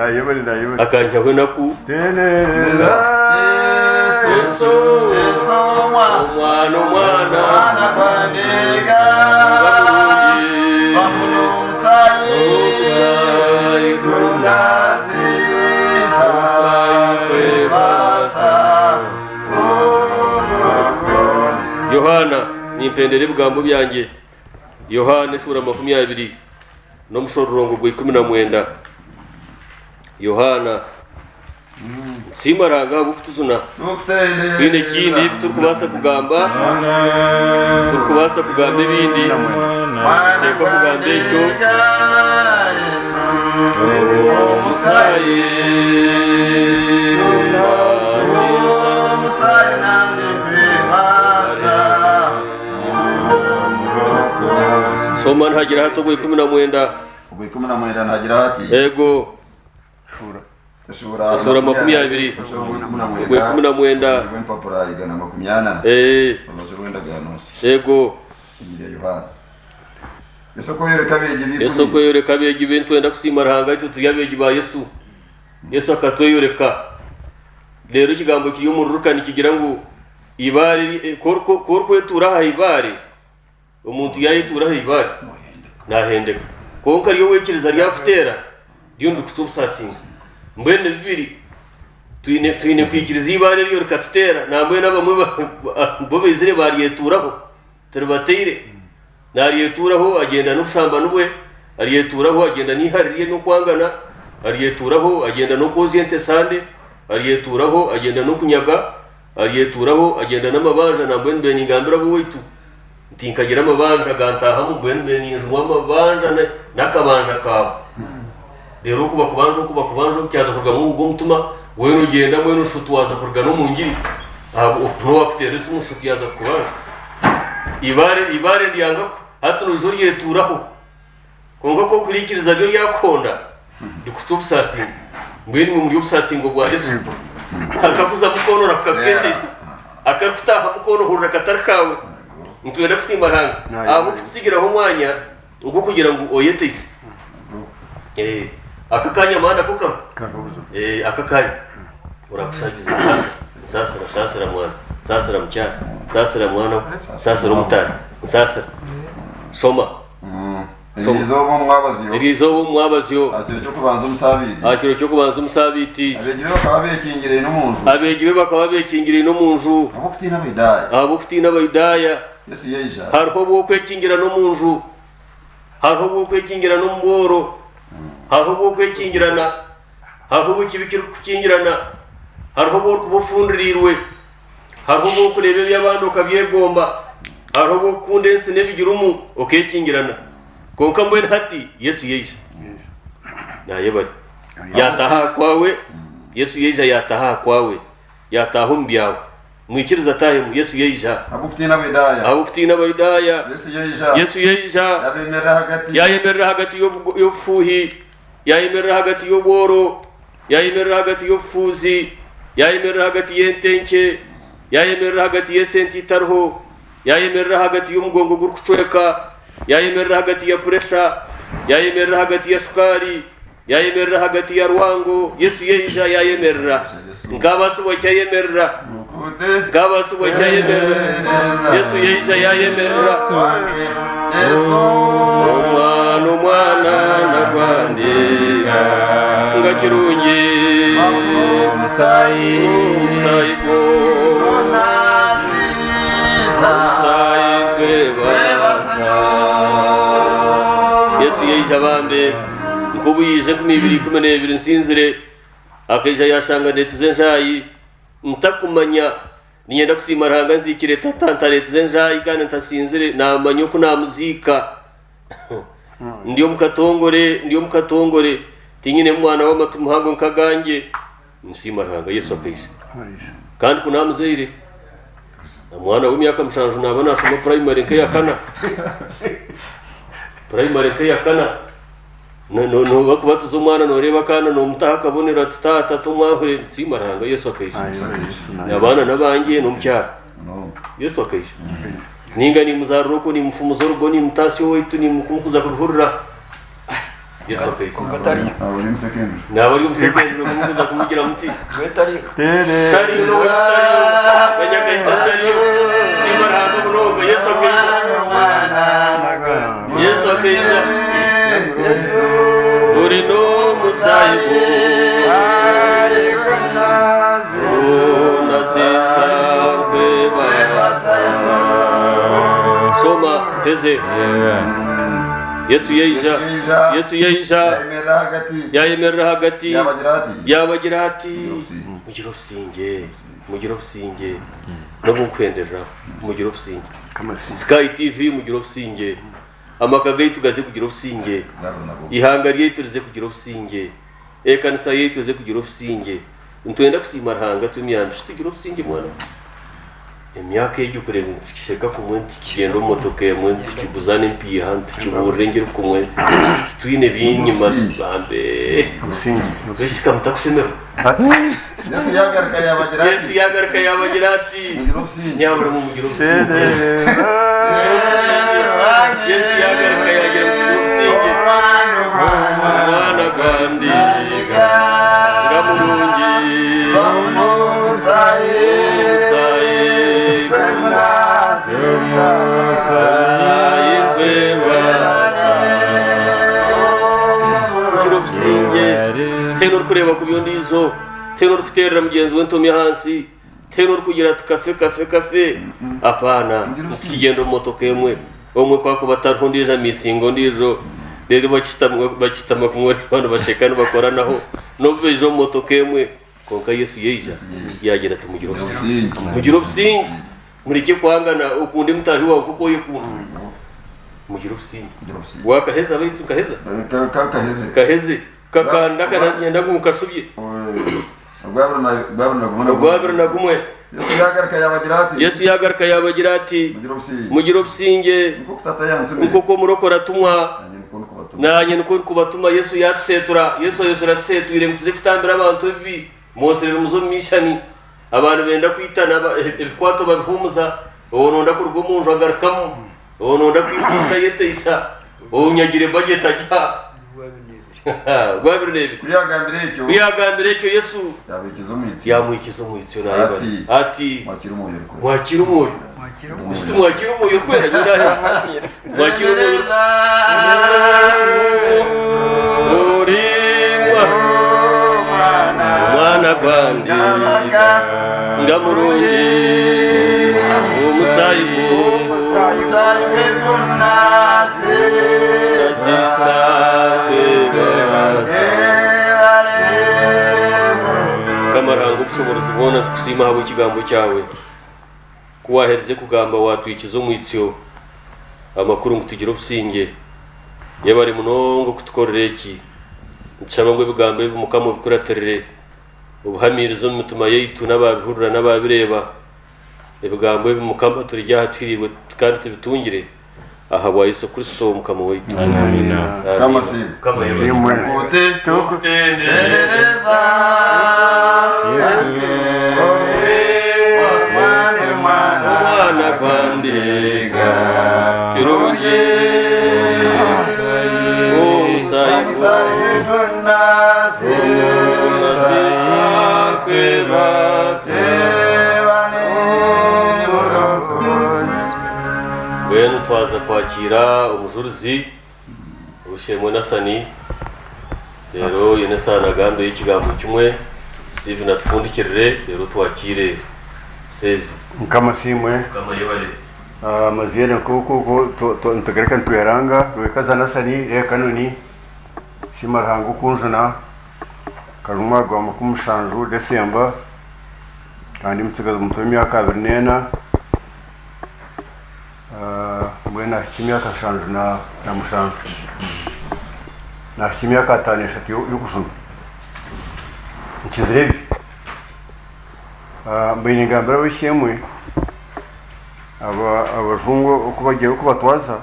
akanyawe naku Yesu mwana kwandiga musai kunasi Yohana nimpendere bwambo byanjye Yohana shura 20 no mushororongo gwe 19 Yohana simaranga bukutuzuna bine kindi turukubasa kugamba ibindi ndeko kugamba icyo musayi soma ntagira hato gwe 19 ntagira hati ego Sura 20 gwe 19 papura igana 80 amazurwenda ganose ego ingire Yohana Yesu yoreka beje bintu enda kusimaranga icyo tuyabeje ba Yesu akatwereka rero kigambo kiyo mururukani kigira ngo ibari korko turaha ibari umuntu yayituraha ibari nahendeka konka riyo wekiriza ryakutera ryundu kusubusasinga mbene bibiri twine kwikiriza ibare riyo rikatutera namwe nabamwe bobezire bariyeturaho turibateire nariyeturaho agenda no kushamba nubwe ariyeturaho agenda nihaririye no kwangana ariyeturaho agenda no koziyente sande ariyeturaho agenda no kunyaga ariyeturaho agenda n'amabanja nambwe mbene ingambira bo witu ntinkagira amabanja gantaha mu mbene ninjwa amabanja nakabanja kawe rero kuba kubanje cyaza kurga mu ubwo mutuma we rugenda mwe n'ushutu waza kurga no mu ngiri no wafite mu shutu yaza kubanje ibare ndiyanga hato n'ijoro yeturaho kongo ko kurikiriza byo yakonda ndikutsubusasi mbene mu muri busasingo bwa Yesu akakuza mukonora kakendese akakutaha mukonohura katarkawe ntwenda kusimbaranga abo kusigiraho mwanya ubwo kugira ngo oyetese akakanya mana kuka akakanya urakushagiza sasa mwana sasa mchana sasa mwana sasa mutana sasa soma irizobo mwabaziyo akiro cyo kubanza umusabiti abegiwe bakaba bekingire no munju abufiti n'abayidaya hariho bo kwekingira no munju hariho bo kwekingira no mboro hariho bo kwekingirana hariho bo kibikira kukingirana hariho bo kubufundirirwe hariho bo kurebe by'abandi ukabyegomba hariho bo kundense nebigira umu okekingirana konka mbwe hati Yesu yeje nayebari yataha kwawe Yesu yeje yataha kwawe yataha mbyawe mwikiriza tahe Yesu yeje abufiti n'abayidaya Yesu yeje yayemerera hagati yo fuhi yayemerera hagati yo boro yayemerera hagati yo fuzi yayemerera hagati y'entenke yayemerera hagati y'esenti tarho yayemerera hagati y'umugongo gurukucweka yayemerera hagati ya pressure yayemerera hagati ya sukari yayemerera hagati ya rwango Yesu yeja yayemerera ngabasubo cyayemerera ngabasubwa cyayemerera Yesu yeja yayemerera umwana nagwandika ngakirungi musayi Yesu yeja bambe nkubu yije ku 212 nsinzire akeja yashanga ndetse zenjayi ntakumanya niyenda kusimaranga nzikire tatantare zenjayi kandi ntasinzire namanya ko namuzika ndiyo mukatongore tinyine mwana wa matumuhango nkagange nsimaranga Yesu akeja kandi kunamuzeire mwana w'imyaka mushanju nabana ashoma primary nke yakana no bakubatuza umwana noreba kana no mutaka bonera tata tumwahure nsimaranga Yesu akeja abana nabangiye no mcyara Yesu akeja ninga ni muzaroko ni mfumuzo rugo ni mutasi wetu ni mukumukuza kuruhurira Yesu akeja nabari umusekende no kumukuza kumugira muti Mwetware tari no banyaka istatari nsimaranga munoga Yesu akeja Urino musaibu Nasisa Soma Heze Yesu yeja yayemerera hagati yabagira ati mugira obusinge no bukwendera mugira obusinge Sky TV mugira obusinge amakaga yitugaze kugira obusinge ihanga ryiturize kugira obusinge ekanisa yituze kugira obusinge ntwenda kusimaranga Twemyambi tugira obusinge mwana emyaka ejo kureba ntikisheka kumwe ntikigenda motoka yamwe ntikibuzane mpiye hantu kiburengera kumwe twine binyuma bambe bishika mutakusemera Yesu yagarika yabagira ati nyabura mu mugira obusinge Yesu yagarika yagira mugira obusinge mwana kandi ngamurungi tenor kureba ku byondizo tenor kuterera mugenzi we ntomye hasi tenor kugira ati kafe apana tukigenda mu motoka yemwe omwe kwako batarhundije misingo ndizo rero bakitama kumwe abantu bashekana bakoranaho no bejo motoka yemwe konka Yesu yeja yagira ati mugira obusinge murike kwangana ukundi mutahi wawe kuko yekunda mugira obusinge wakaheza abitu kaheze kakanda kanagenda gukasubye gwabira nagumwe Yesu yagarika yabagira ati mugira obusinge nkuko murokora tumwa nanye nuko kubatuma Yesu yatsetura Yesu yatsetuire mukize kitambira abantu bibi Mose rumuzo mishani abantu benda kwitana ebikwato babihumuza ononda kurwo munju agarikamo ononda kwitisha yeteisa onyagire budget ajya gwabirebe kuyagambira icyo Yesu yamukiza umwitsi naye ati mwakira umwoyo kwera nyirahe mwakira umwoyo mwana kwandi ngamurungi umusayibu kamarango ubushobozi ubona tukusima habo ikigambo cyawe kuwahereze kugamba watwikiza umwitsyo amakuru ngo tugire obusinge yabari munongo kutukorera iki nshaba ngo bigambo bimukamo bikuraterere ubuhamirizo mutuma yitu n'ababihurura n'ababireba ibigambo bimukamba turya hatwiriwe kandi tubitungire aha wa Yesu Kristo mukama witu amina kama Yemwe tukutendereza Yesu mwana kwandika kirungi twaza kwakira umuzuruzi ushemwe na Sani rero yene sana gando y'ikigambo kimwe Steven atufundikirire rero twakire Seith kama simwe kama yebale maziyene kuko ntagareka ntuyaranga rwekaza na Sani reka noni simarhango kunjana karuma gwa makumushanju Desemba kandi mutsegaza myaka 2 mwena kimyaka shanju na mushanju na kimyaka 5 y'ukujuna ikizirebi mbiningambira bishemwe abajungu uko bagiye uko batwaza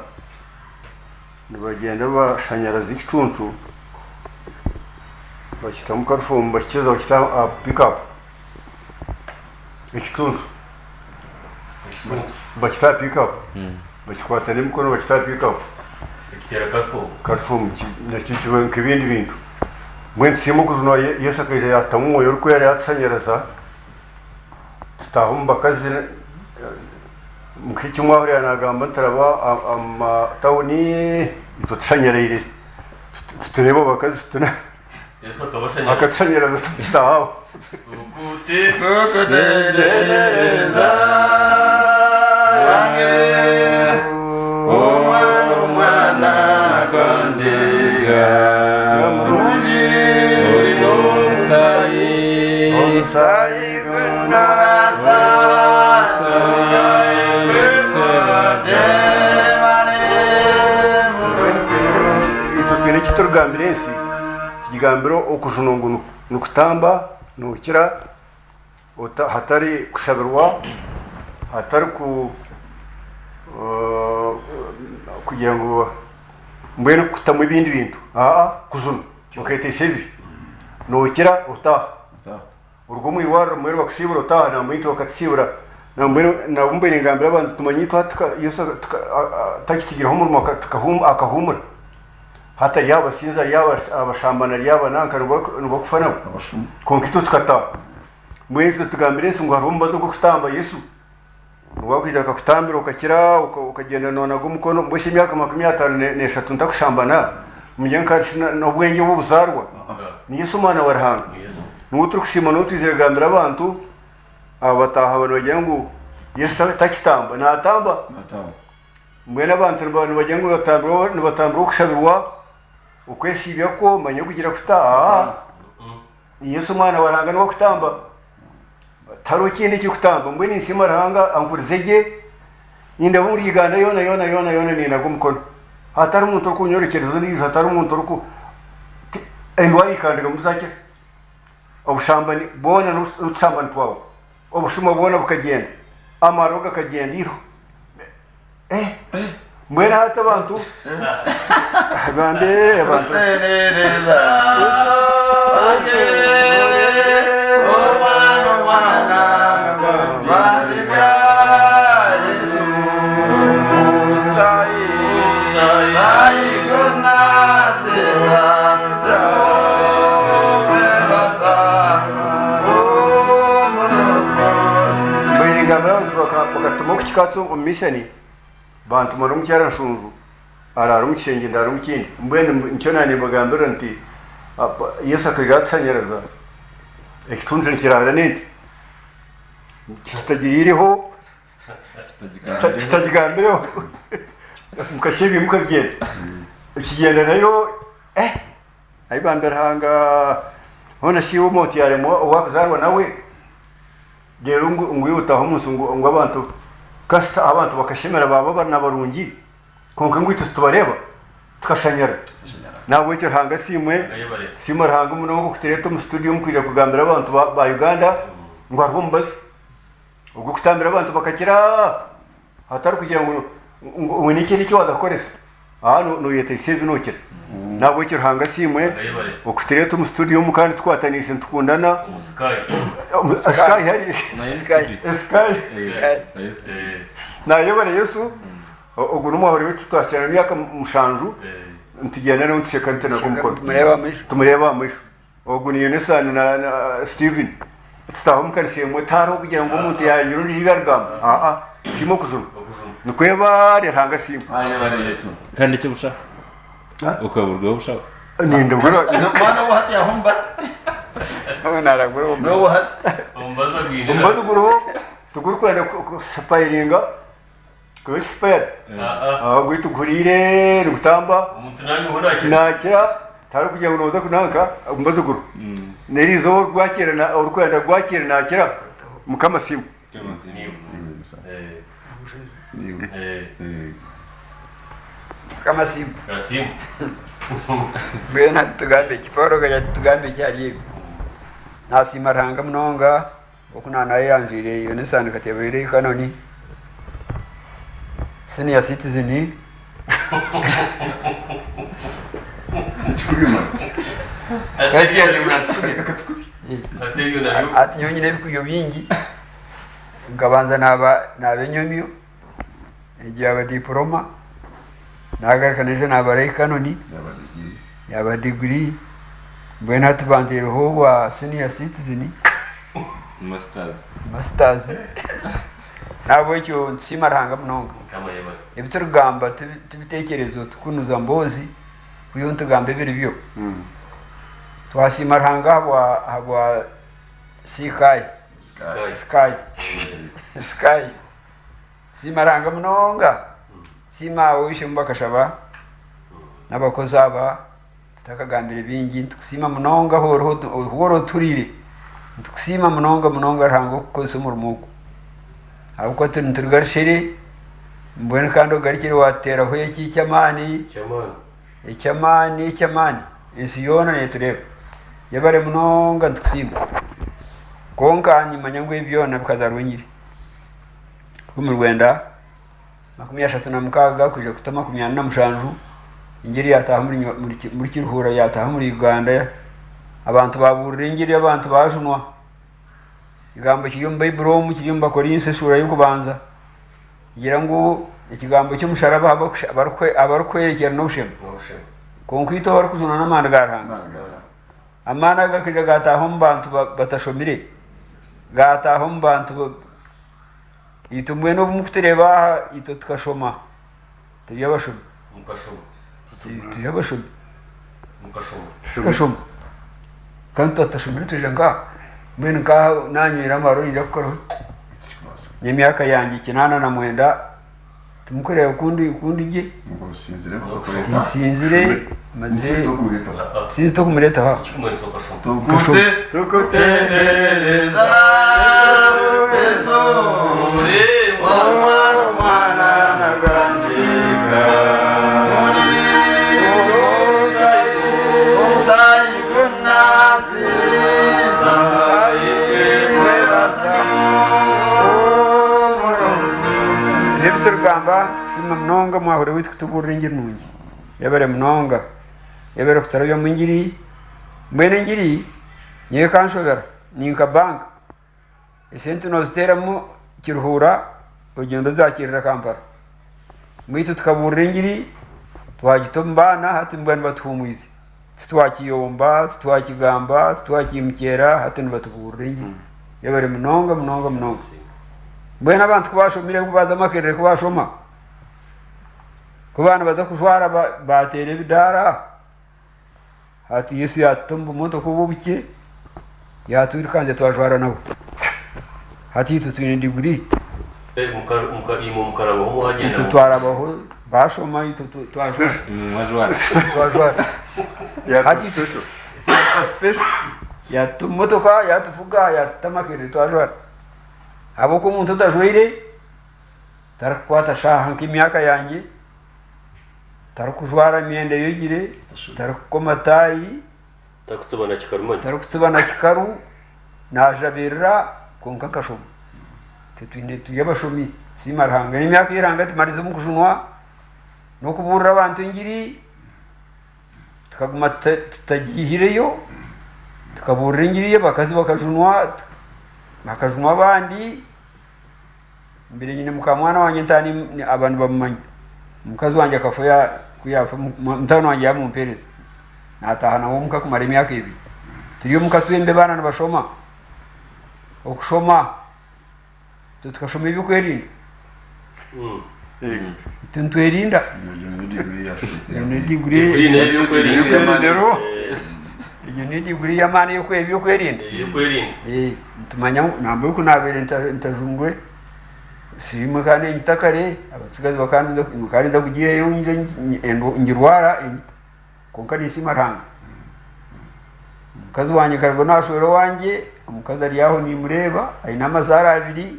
nibagenda bashanyaraza ikicuncu bakita mu karfum bakiza bakita pick up ikicuncu bakita pick up bakikwata n'imikono bakita pick up kitera karfum nakicyo nk'ibindi bintu mwensi simo kuzuna yesakaje yatamu yoruko yari yatsanyaraza tutahumba kazi mukiki mwahuri yanagamba ntaraba amatawuni tutsanyarire tutureba bakazi tuna yeso kabashanya akatsanyaraza tutahawe kutereza umwana kandiga Gambiresi kigambiro okujunungu nukutamba nukira hatari kushabirwa hatari kugira ngo mbene kutamu ibindi bintu kujuna ukete sebi nukira utaha urwo mwirwara mwere bakusibura utaha na mwito bakatsibura na mbene ngambira abantu tumanyitwa yeso takitigira homu akahumura hata yaba sinza yaba abashambana yaba nanka nubakufana konkito tukata mwese tugambire ngo harumba zo gutamba Yesu nubakwiza kakutambira ukakira ukagenda nona gumukono mboshe imyaka 53 ntakushambana munyenka no bwenge bubuzarwa ni Yesu mwana warahanga n'utru kushima n'utizera gambira abantu abataha abantu bagira ngo Yesu takitamba natamba mwene abantu bagira ngo batambira ukushabirwa ukwesibya ko manye kugira kutaha Yesu mwana waranga no kutamba taro kindi cyukutamba mbwe ni nsima rahanga ankurizege ninda muri Uganda yona ni nagumukono hatari umuntu kunyorekerezo ni hatari umuntu endwari kandira muzake obushambani bona n'utsambani twawo obushuma bona bukagenda amaroga kagendiro mwena hata abantu bambe abantu bakatumo umishani bantu marum cyara nshunju ararum kishenge ndarum kindi mbene ncyo nani bagambira nti Yesu akajatsanyaraza ekitunje kirara nindi kitagiriho kitagambiro mukashebi mukagenda ikigenda nayo ayibambira hanga hona shiwo moti yaremo wakazarwa nawe rero ngwiyutaho umunsi ngo abantu kasta abantu bakashemera baba nabarungi konka ngwito tubareba tukashanyara nawe cyo hanga simwe hanga umuntu ngo kutereto mu studio mukija kugambira abantu ba Uganda ngo arumbaze ubwo kutambira abantu bakakira hatari kugira ngo unike n'icyo wadakoresa no yete Seith nokira nabo cyo hanga simwe okutereto mu studio mukandi twatanise tukundana sky hari sky na yobare Yesu ubwo n'umuhori wetu twashyira myaka mushanju ntugenda no ntisheka ntena kumukono tumureba amisho ubwo ni Yonesani na Steven tutaho mukarisiye mutaro kugira ngo umuntu yanyura n'igargama simo kujuna nukweba rihanga simba aya bari Yesu kandi icyo bushaka ukaburwa bushaka ninde gura mwana wahati yahombas naragura no wahati umbaza bwira umbaza guru tuguru kwenda spayiringa ko spayir gwitu gurire rutamba umuntu nange ubona nakira tari kugira ngo noza kunanka umbaza guru nerizo rwakira urukwenda rwakira nakira mukama simu kama simu Kasimu bena tugambe kiporo ga tugambe cyari nasimaranga mnonga okunana yanjire yonesani katebere kanoni senior citizen kati ya mnatukuje ateyo nayo ati nyonyine bikuyo bingi ngabanza nabenyomyo ejya diploma nagakanije nabarai kanoni yaba degree bwena tubandireho wa senior citizen masters nabo cyo nsimaranga mnonga kama yeba ibiturugamba tubitekerezo tukunuza mbozi kuyo ntugambe biri byo twasimaranga habwa sky simaranga mnonga sima wishe mbakashaba nabakozi aba tutakagambira bingi tukusima mnonga horo turire tukusima mnonga rango kukosa murumuko abuko tunturgarshire mbone kando garikire watera hoye cyamani insi yona netureba yabare mnonga tukusima konka nyimanya ibyona bikazarwingire mu Rwanda 36 kuje kutama 27 ingeri yataha muri kiruhura yataha muri Uganda abantu baburira ingeri abantu bajunwa igambo kiyumba Bible kiyumba Korinse sura y'ukubanza ngira ngo ikigambo cy'umusharaba abarukwerekera no bushema konkwito barukuzuna n'amana garanga amana gakije gataha mu bantu batashomire gataha mu bantu itumwe no mukutereba ito tukashoma tuyabashoma tukashoma kanto atashomire tujanga mbene ka nanywera maroni yakoro n'imyaka yanjye 89 tumukorera ukundi je sinzire maze sinzi kumureta ha tukutereza seso mwana nagandika usai gunasi samai nebturgamba sima mnonga mwahore witkutuburira ingiri nungi yabere mnonga yabere kutarabya mwingiri mwene ngiri nye kanshobera ninka bank esente no ziteramo kiruhura ugendo zakirira Kampala mwitu tukaburira ingiri twagitombana hati mbwana batuhumuize twakiyomba twakigamba twakimukera hati nbatuburira ingiri yabere mnonga mbwana abantu kubashomire kubaza makerere kubashoma kubana badakushwara batere bidara hati Yesu yatumba umuntu kububuke yatwirikanje twajwara nabo hati tutwine degree mukarabo ho wagenda tutwarabaho bashoma twajwara hati special yatumotoka yatufuga yatamakere twajwara abo ko umuntu udajwire tarakwata shaha nk'imyaka yanjye tarakujwara imyenda yogire tarakkomatayi tarakutsobana kikaru najabirira konka kashomo tetwine tuyabashomi simarhanga n'imyaka iranga timarize mu kujunwa no kuburira abantu ingiri tukaguma tutagihireyo tukaburira ingiri bakazi bakajunwa abandi mbere nyine mukamwana wanje ntani abantu bamumanya mukazi wanje akafuya kuyafa mutano wanje yamumpereza natahana wo muka kumara imyaka ibi turiyo mukatwembe bana nabashoma okushoma tukashoma ibikwerinda tuntwerinda ni diguri ni diguri y'amani yo kwerinda tumanya ntabwo yuko nabere ntajungwe sima kandi ntakare abatsigazi bakandi ndakugiye ngirwara konka ni simaranga mukazi wanje kargo nashwero wanje umukazi ari yaho nimureba ari namazara abiri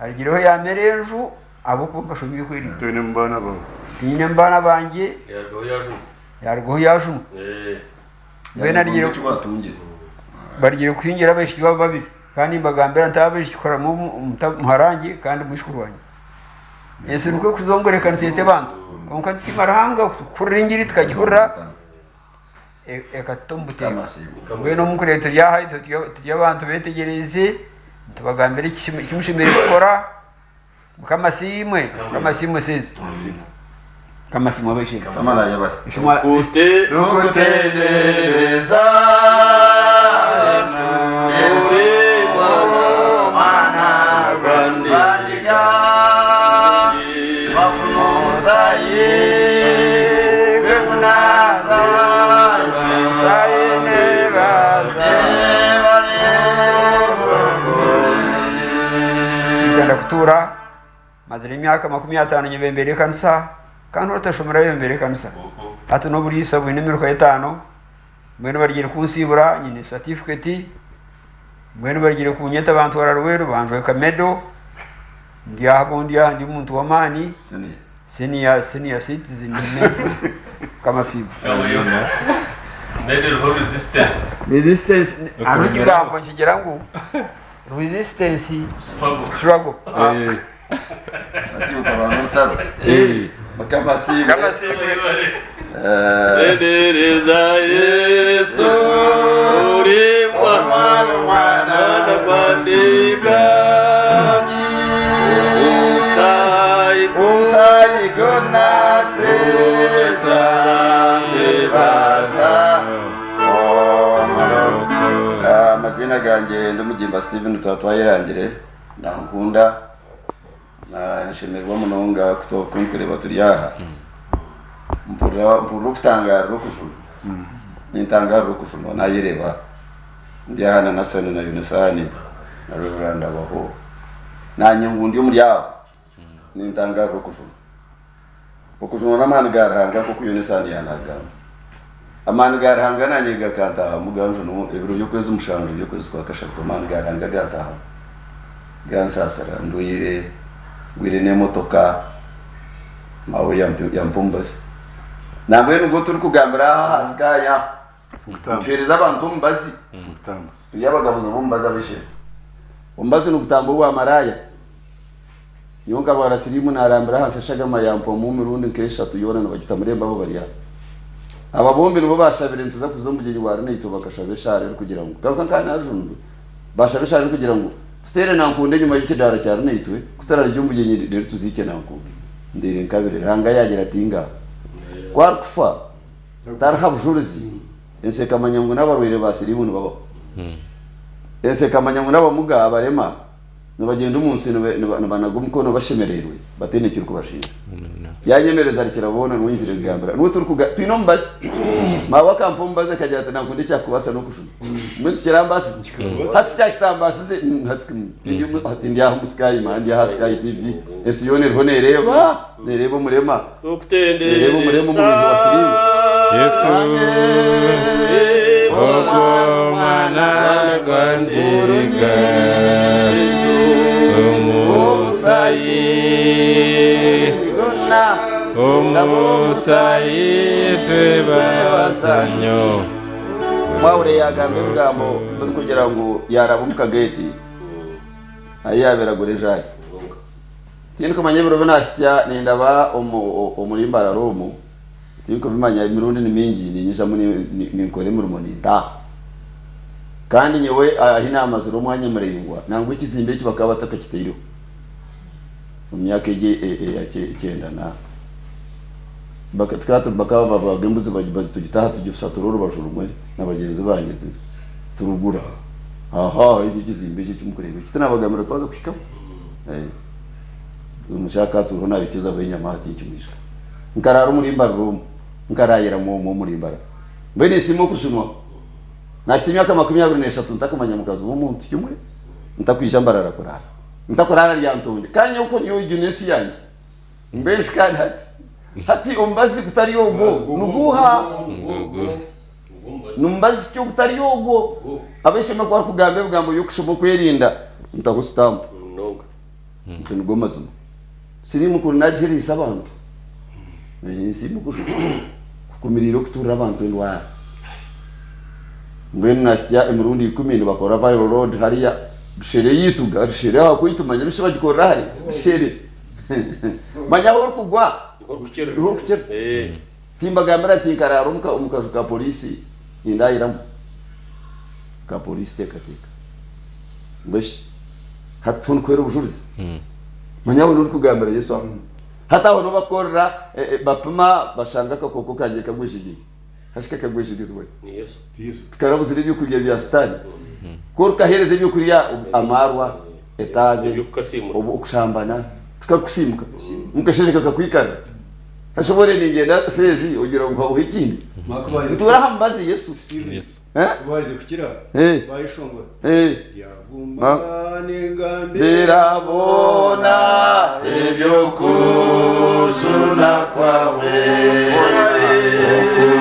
arigireho yamerenju abo kuko shobiye kwerinda tine mbana banje yargo yajum bena rigiye barigire kwingira beshi babiri kandi mbagambira ntabeshi kora mu muharangi kandi mwishukuru wanje ese nuko kuzongoreka nsete bantu konka simaranga kuringiri tukagihura ekatombute bweno mukureto yahaye tujya abantu betegereze tubagambira ikimushimire gukora kamasimwe seze kamasimwe abeshi amana yabari kutereza kutura mazira imyaka 50 nyebembere kanisa kandi utashomera yembere kanisa hatu no buri sabu ine 5 mwene barigire kunsibura nyine certificate mwene barigire kunyeta abantu bararwero banjwe kamedo ndi muntu wa mani senior citizen kama sibu medal of resistance ano kigambo kigera ngo resistance struggle ati ukabanota kama sibu Edereza Yesu uri mwana bandika Umsai gona sesa bebasa amazina ganjye ndumugimba Steven twayirangire nankunda nashemerwa munonga kutokunkureba turi aha mpura kutangara rukufuna nintangara rukufuna nayireba ndi hana nasana na Yunisani na Reverend abaho nanye ngundi muri yawo nintangara rukufuna ukujuna namani garanga kuko Yunisani yanaga amani garanga nanye gakanta muganjo no ebiro yokwezi mushanjo yokwezi kwa kashako amani garanga gataha gansasara nduyire gwire ne motoka mawe yampumbasi namwe nuko turi kugambira hasikaya tuhereza abantu mbazi yabagabuza mumbaza bishe umbazi nukutambo wa maraya yonka barasirimu narambira hase shagama yampo mu mirundi kesha tuyona nabagita muremba ho bariya ababombi nubo bashabire ntuza kuzombugiri wari nito bakashabeshare kugira ngo kankana arundu bashabeshare kugira ngo stere nankunde nyuma y'ikidara cyane nitwe kutarara ryumbugiri rero tuzike nankunde ndire nkabire hanga yagira tinga kwarkufa tarhabjuruzi ese kamanyangu n'abarwire basirimu nabo ese kamanyangu n'abamuga abarema nabagenda umunsi nabanagumkono bashemererwe batenekira kubashinga yanyemereza arikirabona n'winzire gambira n'uwo turi kuga twino mbasi mawa kampo mbaze kajya nakundi cyakubasa no kushuna mwe kirambasi hasi cyakitambasi hati aho musikayi mandi hasikayi TV ese yone rhonereba nerebo murema nerebo murema mu wa sirimu Yesu mwana gwandiga umusayi twebasanyo mwaure yagambe bwamo turi kugira ngo yaraba mu kageti ayabera gore jayi tindi kumanyebro benasya nindaba umulimbara romo tiko bimanya imirundi ni mingi ninyisha ni kore mu rumonita kandi nyewe ahina amazuru mwanya murengwa nango ikizimbe kibakaba batakakitiro mu myaka cyenda na bakatkata bakaba bagembuze bagibaze tugitaha tugifaturoro bajurumwe n'abagenzi banje turugura aha iki kizimbe cy'umukorero kitana bagamira kwaza kwika umushaka turona bikiza bw'inyama haticyumishwa nkarara umurimba rumu nkarayira mu murimbara mbene simo kushunwa nashimye aka 23 ntakamanya mukazi w'umuntu cyumwe ntakwijambarara kurara ntakorara ryantonde kanye uko niyo junesi yanje mbese kandi hati umbazi kutari yogo nuguha numbazi cyo kutari yogo abeshema kwa kugambe bugambo yokushobo kwirinda ntakustampa nonga ntugo mazima siri mukuru najirisa abantu siri mukuru kumiriro kutura abantu ndwa mbene nasya emurundi 10 bakora viral road hariya shere yituga shere hakuitumanya bisaba gikora hari shere manya hor kugwa hor kucer timba gamera tinkara rumka umukazuka polisi indayira ka polisi teka mbesh hatun kwera ubujuzi manya hor kugambera Yesu hata hono bakora bapima bashanga ko koko kanje kagwishigi hashika kagwishigi zwe ni Yesu tukarabuze ibyo kurya bya stani kurka hereze ibyo kurya amarwa etabe ukushambana tukakusimuka mukashesheka kakwikana hashobore ningenda sezi ugira ngo hawo ikindi turahambazi Yesu baje kukira bayishonga yaguma ningambe birabona ibyo kushuna kwawe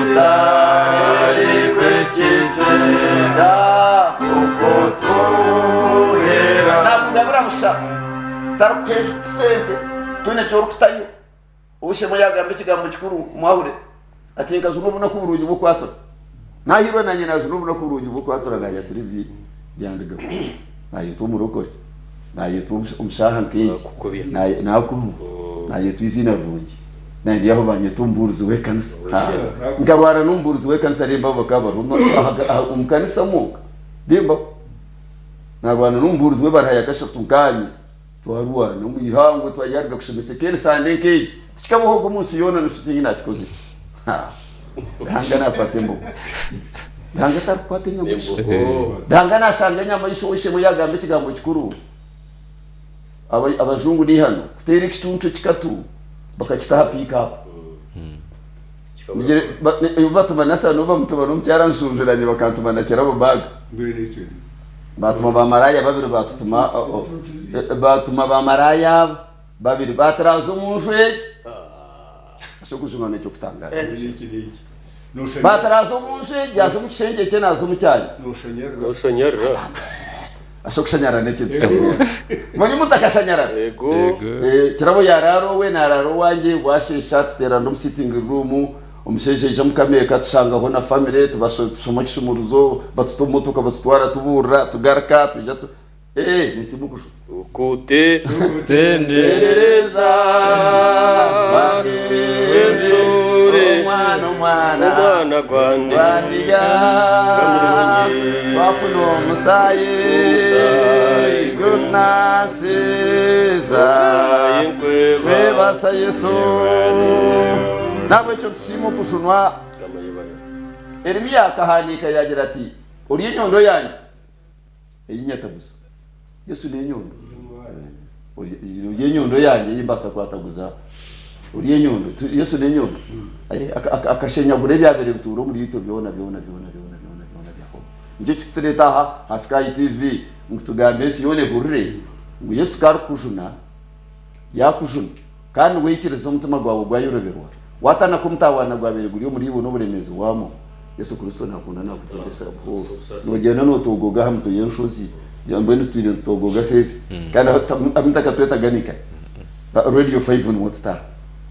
ukutari kwekitenda ukotuhera nabudabura musha tarukesente tune cyorukutayo ushemo yagambe kigambo kikuru mwahure atinka zunubu no kuburunyi bukwato nahiro nanye na zunubu no kuburunyi bukwato nanya turi bi byandiga nayo tumurokore nayo umshaha nkeye nayo nayo twizina rungi nandi yaho banye tumburuzi we kanisa ngabara numburuzi we kanisa rimba bakabara umkanisa muka rimba nabana numburuzi we baraya gashatunganye twaruwa no mwihango twayarga kushemesekere sande nkeje tikamahogo munsi yona nufite nyina kikoze danga napate mbo danga tarupate nyama danga nasanga nyama yishowishe mu yagambe kigambo kikuru abajungu ni hano kutera ikituntu kikatu bakakitaha pick up nigere batuma nasa no bamutuma no cyaranshunjuranye bakantuma na cyarabo bag batuma bamaraya babiri batuma bamaraya babiri batarazo munjwe ashokuzuma necyo kutangaza batarazo munjwe yazo mu kisenge cye nazo mu cyane noshanyara ashokushanyara necyo mwenye mutakashanyara yego kirabo yararo we nararo wanje washesha tutera ndo sitting room umushejeje mukameka tushanga ho na family tubashoma kishumuruzo batutomotoka batutwara tubura tugarka tuja nisibukusho ukute tendereza basure mwana gwandiga bafuno musaye gunasiza bebasa Yesu nabwe cyo tusimo kushunwa Yeremiya kahanika yagira ati uri nyondo yanjye yinyata gusa Yesu ni nyondo uri nyondo yanjye yimbasa kwataguza uri nyondo Yesu ni nyondo akashenya gure byabere guturo muri yito byona byako nje tutreta ha Sky TV ngutugambe siyone gurre Yesu kar kushuna yakushuna kandi wikiriza umutima gwawe gwayoroberwa watana kumtawana gwabere guri muri ibo no buremezo wamo Yesu Kristo nakunda nakutendesa ko nogena no togoga hamto yenshozi yambene twire togoga sezi kandi amtaka tweta ganika radio 5 on Mwetware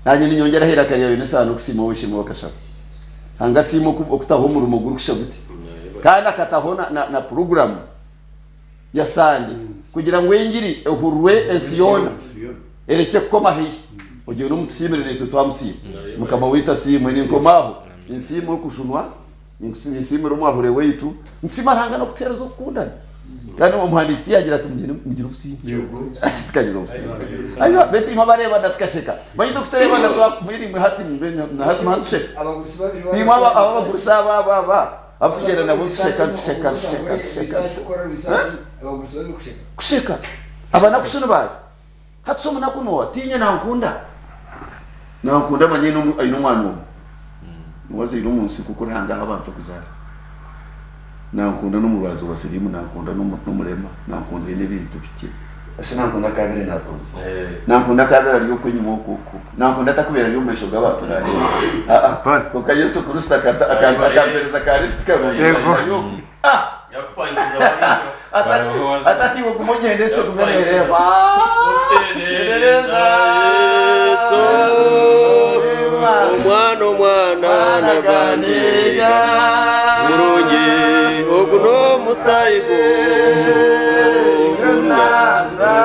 nanye ninyongera hera kariya yone sano kusimo wishimo wakashaka hanga simo okutaho mu rumuguru kushabuti kandi akatahona na program ya sandi kugira ngo yingiri ehurwe ensiona ereke koma hi ogiye no mutsimire neto twamsi mukama wita simu ni nkomaho insimu kushunwa insimu rumwahure weitu nsima hanga no kutera zo kundana kandi mu muhandisi yagira tumugire mugira ubusi asitkanye ubusi ayo beti mabareba ndatkasheka bayito kutereba ndakuviri muhati mbene na hati manse abagurusi babiri nimaba abagurusi baba abtugera nabo seka abagurusi babiri kusheka kusheka abana kushuna baye hatsoma nakuno tinye nankunda manye no ayino mwana waze ino munsi kuko ntanga abantu kuzara nankunda n'umubazo wa sirimu nankunda n'umurema nankunda n'ibintu bike ase nankunda kabere natoze nankunda kabere ariyo kwenye moko nankunda takubera ariyo mesho gabantu rari ko Yesu Kristo akabereza karifite karuyo yakupangiriza atati wo kumugende so kumerera umwana naganiga murungi oguno musaigo naza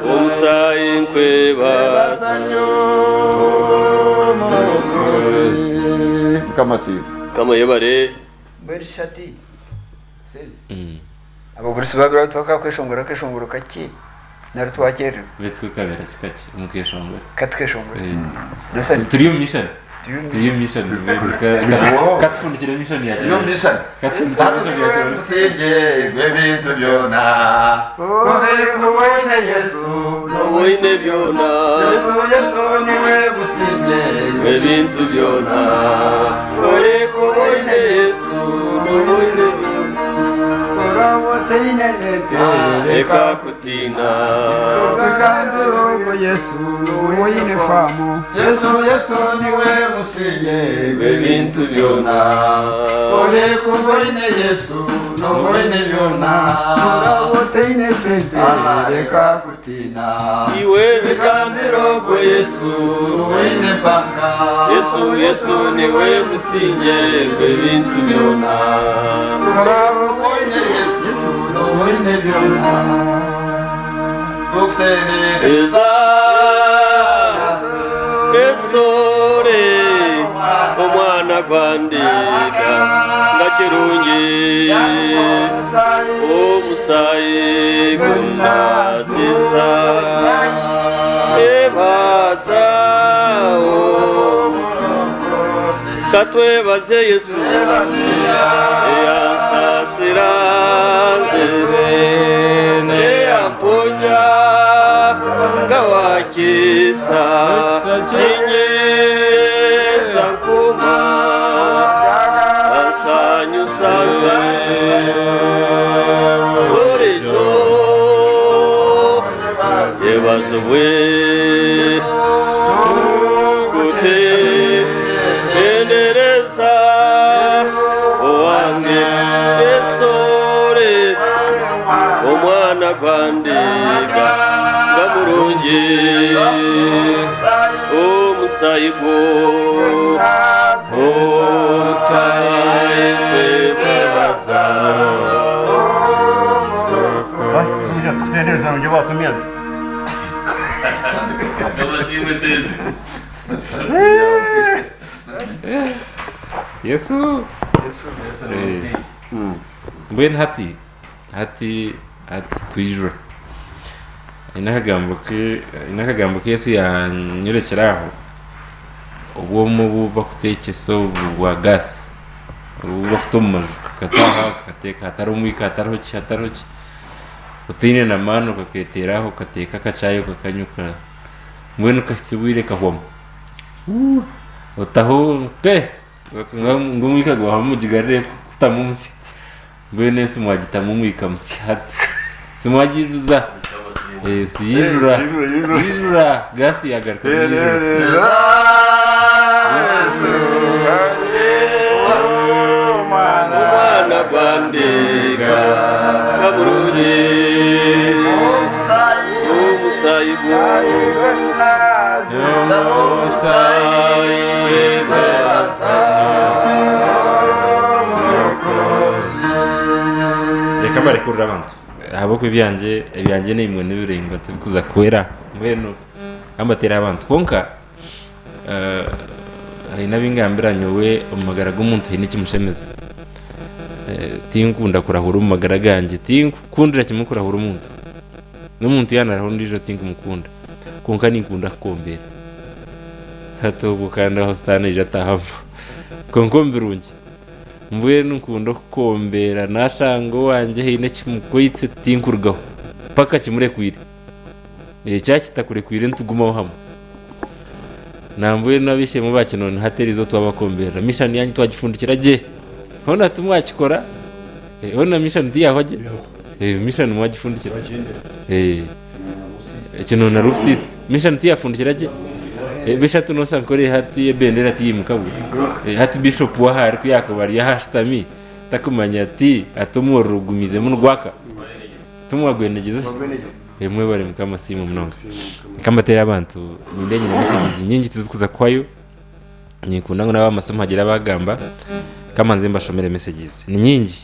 umusayi nkweba sanyo kama yebare berishati Seith abagurisi babira twakakweshongora keshongoro kake nari twakere betwe kabera kikaki umukeshongora katkeshongora nasani turiyo mission katfundikira mission ya turiyo mission sije gwebintu byona kore kuwene Yesu no wine byona Yesu niwe busije gwebintu byona kore kuwene Yesu no wine byona eka kutina kagandoro Yesu woyine famu Yesu niwe musinye webintu byona ole kuboine Yesu no boine byona woteine sente eka kutina iwe kagandoro ko Yesu boine banka Yesu niwe musinye webintu byona boine Yesu no boine byona eza esore omwana gwandika ngakirungi omusayi kunasisa ebasa katwebaze Yesu eyansasira eyamponya ngawakisa kinyesa nkuma ansanyusanza orejo yebazobwe gute endereza owange esore omwana gwandika ngamurungi omusayigo tutendereza nje batumia Yesu mbwen hati twijura inakagambo ke Yesu yanyorekeraho ubwo mu bakutekeso bwa gas ubwo kutuma kataha kateka hataro utine na mano kaketeraho kateka kacayo kakanyuka mbwenu kasibwire kahoma utaho pe ngumwika go hamujigare kutamumsi mbwene nsi mwagita mumwika musihati simwagizuza siyijura gasi yagaruka umwana gwandika kaburungi umusayigo reka barekurira abantu abo kwibyanjye ni imwe n'ibirengwa tubikuza kwera mbeno ambatera abantu konka inabingambiranye we umagara gumuntu hine kimushemeza tinkunda kurahura umagara ganje tinkundira kimukurahura umuntu n'umuntu yanaraho ndijo tinkumukunda konka ninkunda kombera hato gukanda hostane jatahamo konkombirungi mvuye n'ukundo kombera nashango wanje hine kimukwitse tinkurgaho paka kimure kwire cya kitakurekwire ntugumaho hamwe nambuye nabishemo baki none hateri zo twabakombera mission yanyu twagifundikira je hona tumwakikora hona mission ndiyahoje mission mwagifundikira kino na rufsis mission tiyafundikira je bishatu no sankore hati bendera timukabu hati bishop wa hari kuyakabari ya hashtami takumanya ati atumworugumize mu rwaka tumwagwenegeze emwe bari mukama simu mnonga kama tera abantu nindenye na messages nyingi tizikuza kwayo nikunda ngo naba amasomo hagira bagamba kama nzimba shomere messages ni nyingi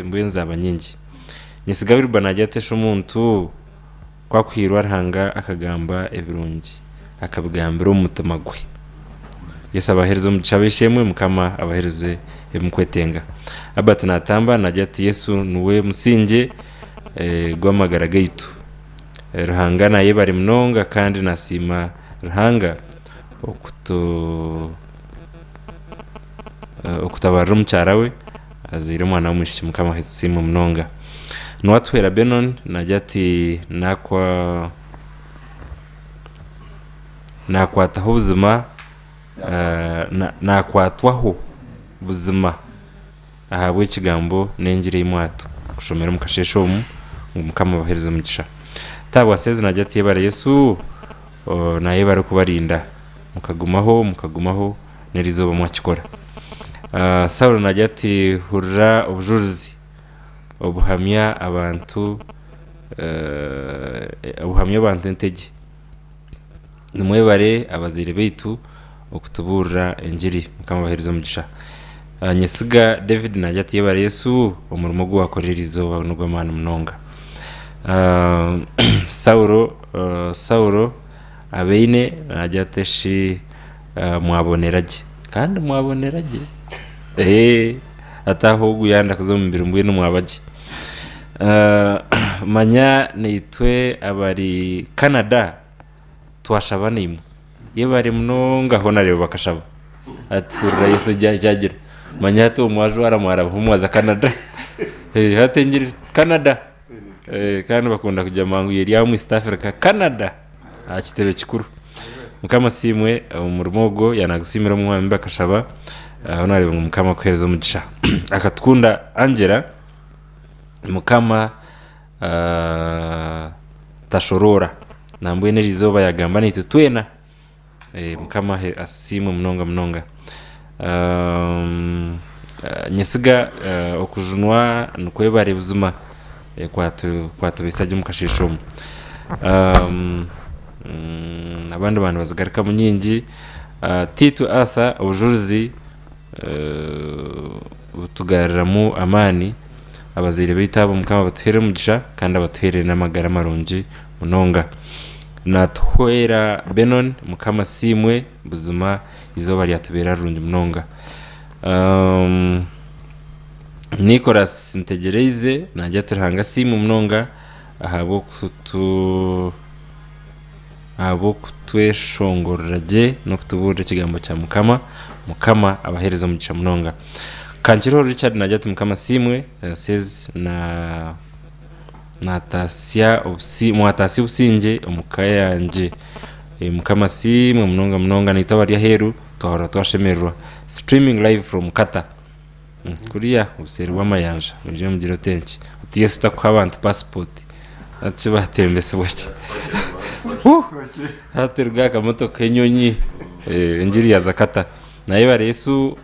mbuye nzaba nyingi nyisigabirwa najyatesha umuntu kwa kwirwa rhanga akagamba ebirungi akabigambira umutima gwe Yesu abahereza umucabishemwe mukama abahereze emukwetenga abati natamba najyati Yesu nuwe musinge gwamagara gaitu rhanga naye bari mnonga kandi nasima rhanga okutabara umucyarawe azira umwana w'umushiki mukama hesimu mnonga Mwetware Benon najyati nakwataho ubuzima nakwatwaho ubuzima ahabwe ikigambo nengire imwatu kushomera mukashesho mukama bahereza umugisha tabwa seze najyati yebara Yesu naye bari kubarinda mukagumaho nerizoba mwakikora Saulo najyati hurra obujuzi obuhamya abantu ntege nimwebare abazire beitu okutubura enjiri mukama bahereza umugisha nyesiga David najyati yebara Yesu umurimo gwo wakorerizo n'ugwamana mnonga Saulo abeine najyateshi mwaboneraje kandi mwaboneraje ataho guyanda kuzomumbira mbwe n'umwabaje manya neitwe abari Canada twashabanimu yebari mnonga hona rero bakashaba ati hurra Yesu jagira manya to mwajwara mwara humwaza Canada hatengiri Canada kandi bakunda kujya mangu yeri ya mu East Africa Canada akitebe kikuru mukama simwe umurimogo yanagusimira umwami bakashaba hona rero mukama kwereza umugisha akatkunda Angela mukama tashorora nambwe nerizoba yagamba nitu twena mukama asimwe mnonga nyesiga okujunwa nukwebare buzima kwatu bisaje mukashisho abandi bantu bazigarika mu nyingi Titu Arthur obujuzi butugariramu amani abazire bitabo mukama batuhere umugisha kandi abatuhere n'amagara marungi munonga Mwetware Benon mukama simwe buzima izoba ryatubera rungi munonga Nicholas Ntegereze najya turhanga simu munonga abo kutweshongoreraje no kutubura ikigambo cya mukama abahereza umugisha munonga Kanchiro Richard najya tumukama simwe says na Natasia mwatasi usinje umukaya yanje mukama simwe munonga nitaba ya heru twahora twashemerwa streaming live from Kata kuriya ubuseri w'amayanja uje mugiro tenki utiye sita kwa abantu passport ati batembese bwaki haterga kamoto kenyonyi injiri ya zakata naye bare Yesu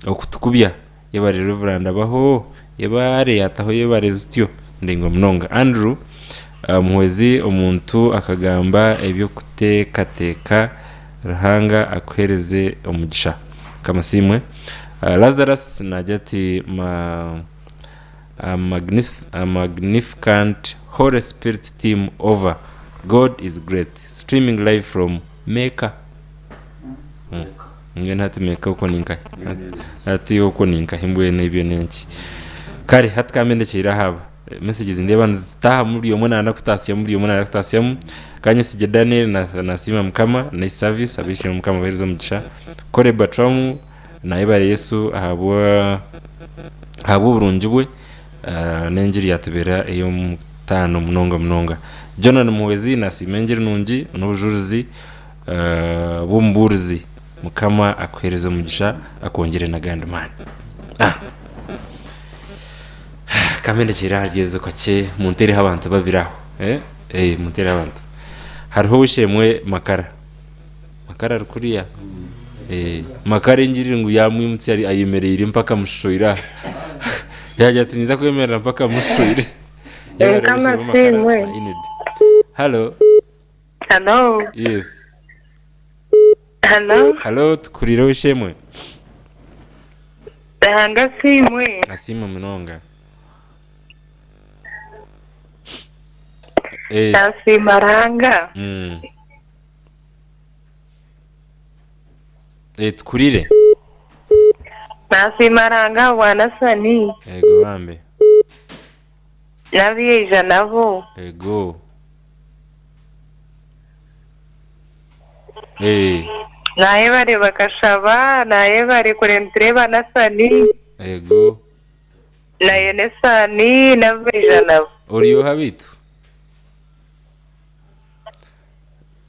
okutukubya yebare Reverend abaho yebare yataho yebare zityo ndengo mnonga Andrew muhwezi omuntu akagamba ebyo kutekateka rahanga akwereze umugisha kama simwe Lazarus najati a magnificent Holy Spirit team over God is great streaming live from Mecca ngene hati Mecca uko ninka hati uko ninka himbwe n'ibyo nenki kare hatkamende chira haba messages ndeba nzitaha muri yo mwana nakutasiya kanye sije Daniel na sima mkama na service abishe mkama barizo mugisha kore batramu na ibare Yesu habo burunjibwe nenjiri yatubera iyo tano mnonga John Muhwezi na Simengeri nungi n'ubujuzi bumburzi mukama akwereza umugisha akongere na gandman kamende kirageze kwake muntere abantu babiraho muntere abantu hariho wishemwe makara rukuriya makara ingiri ngo yamwimutse ari ayemereye mpaka mushoira yajya atinza kwemerera mpaka mushoire Hello. Yes. Hello, tukurira wishemwe. Danga simwe. Asima mnonga. Asimaranga. Tukurire. Asimaranga wanasani. Ego wambe. Nabieja navo. Ego. Naye bari bakashaba, naye bari kurentreba nasani. Ego. Naye nesani nabieja navo. Oriyo habitu.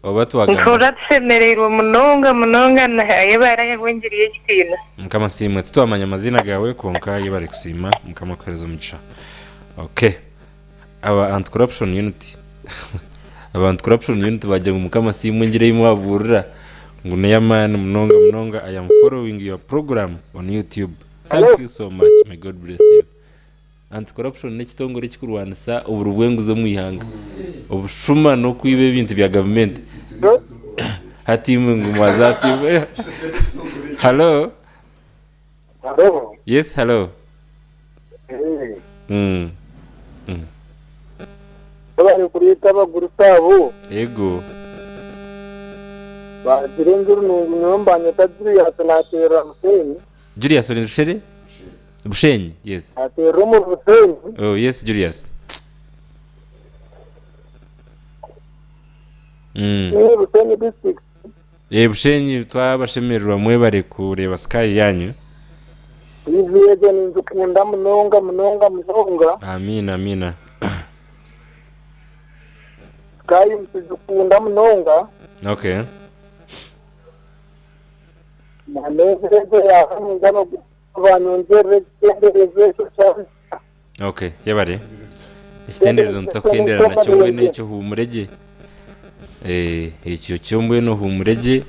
Obatu wagamba. Nkora tsemererwa munonga naye bari wengiriye kitina. Mukama simwe twamanya amazina gawe konka yebari kusima mukama kwereza umugisha. Okay. Aba anti-corruption unity bajya mu mukama simwe ngire imwaburira ngo neyamana munonga I am following your program on YouTube. Thank you so much, may God bless you. Anti-corruption n'ekitongore kikurwanisa uburubwenguzo mwihanga obushuma no kwibe ibintu bya government hatimwe ngo mwazatimwe. Hello. Yes, hello. Bari kurita bagurutabo. Ego. Badirenguru n'umbanye tadriya tunatera Museni. Julius Rushere? Bushenyi, yes. Atero mu Buseni. Oh, yes, Julius. Buseni district. Bushenyi twabashemererwa mwe bari kureba Sky yanyu. Ivyege ninzukunda munonga. Amina. Sky msizukunda munonga. Okay. Manezereze ya ngano banyonzere kendereze cyane. Okay, yabare. Ikitenderezo ntakendera na cyongwe n'icyo humurege. Icyo cyongwe no humurege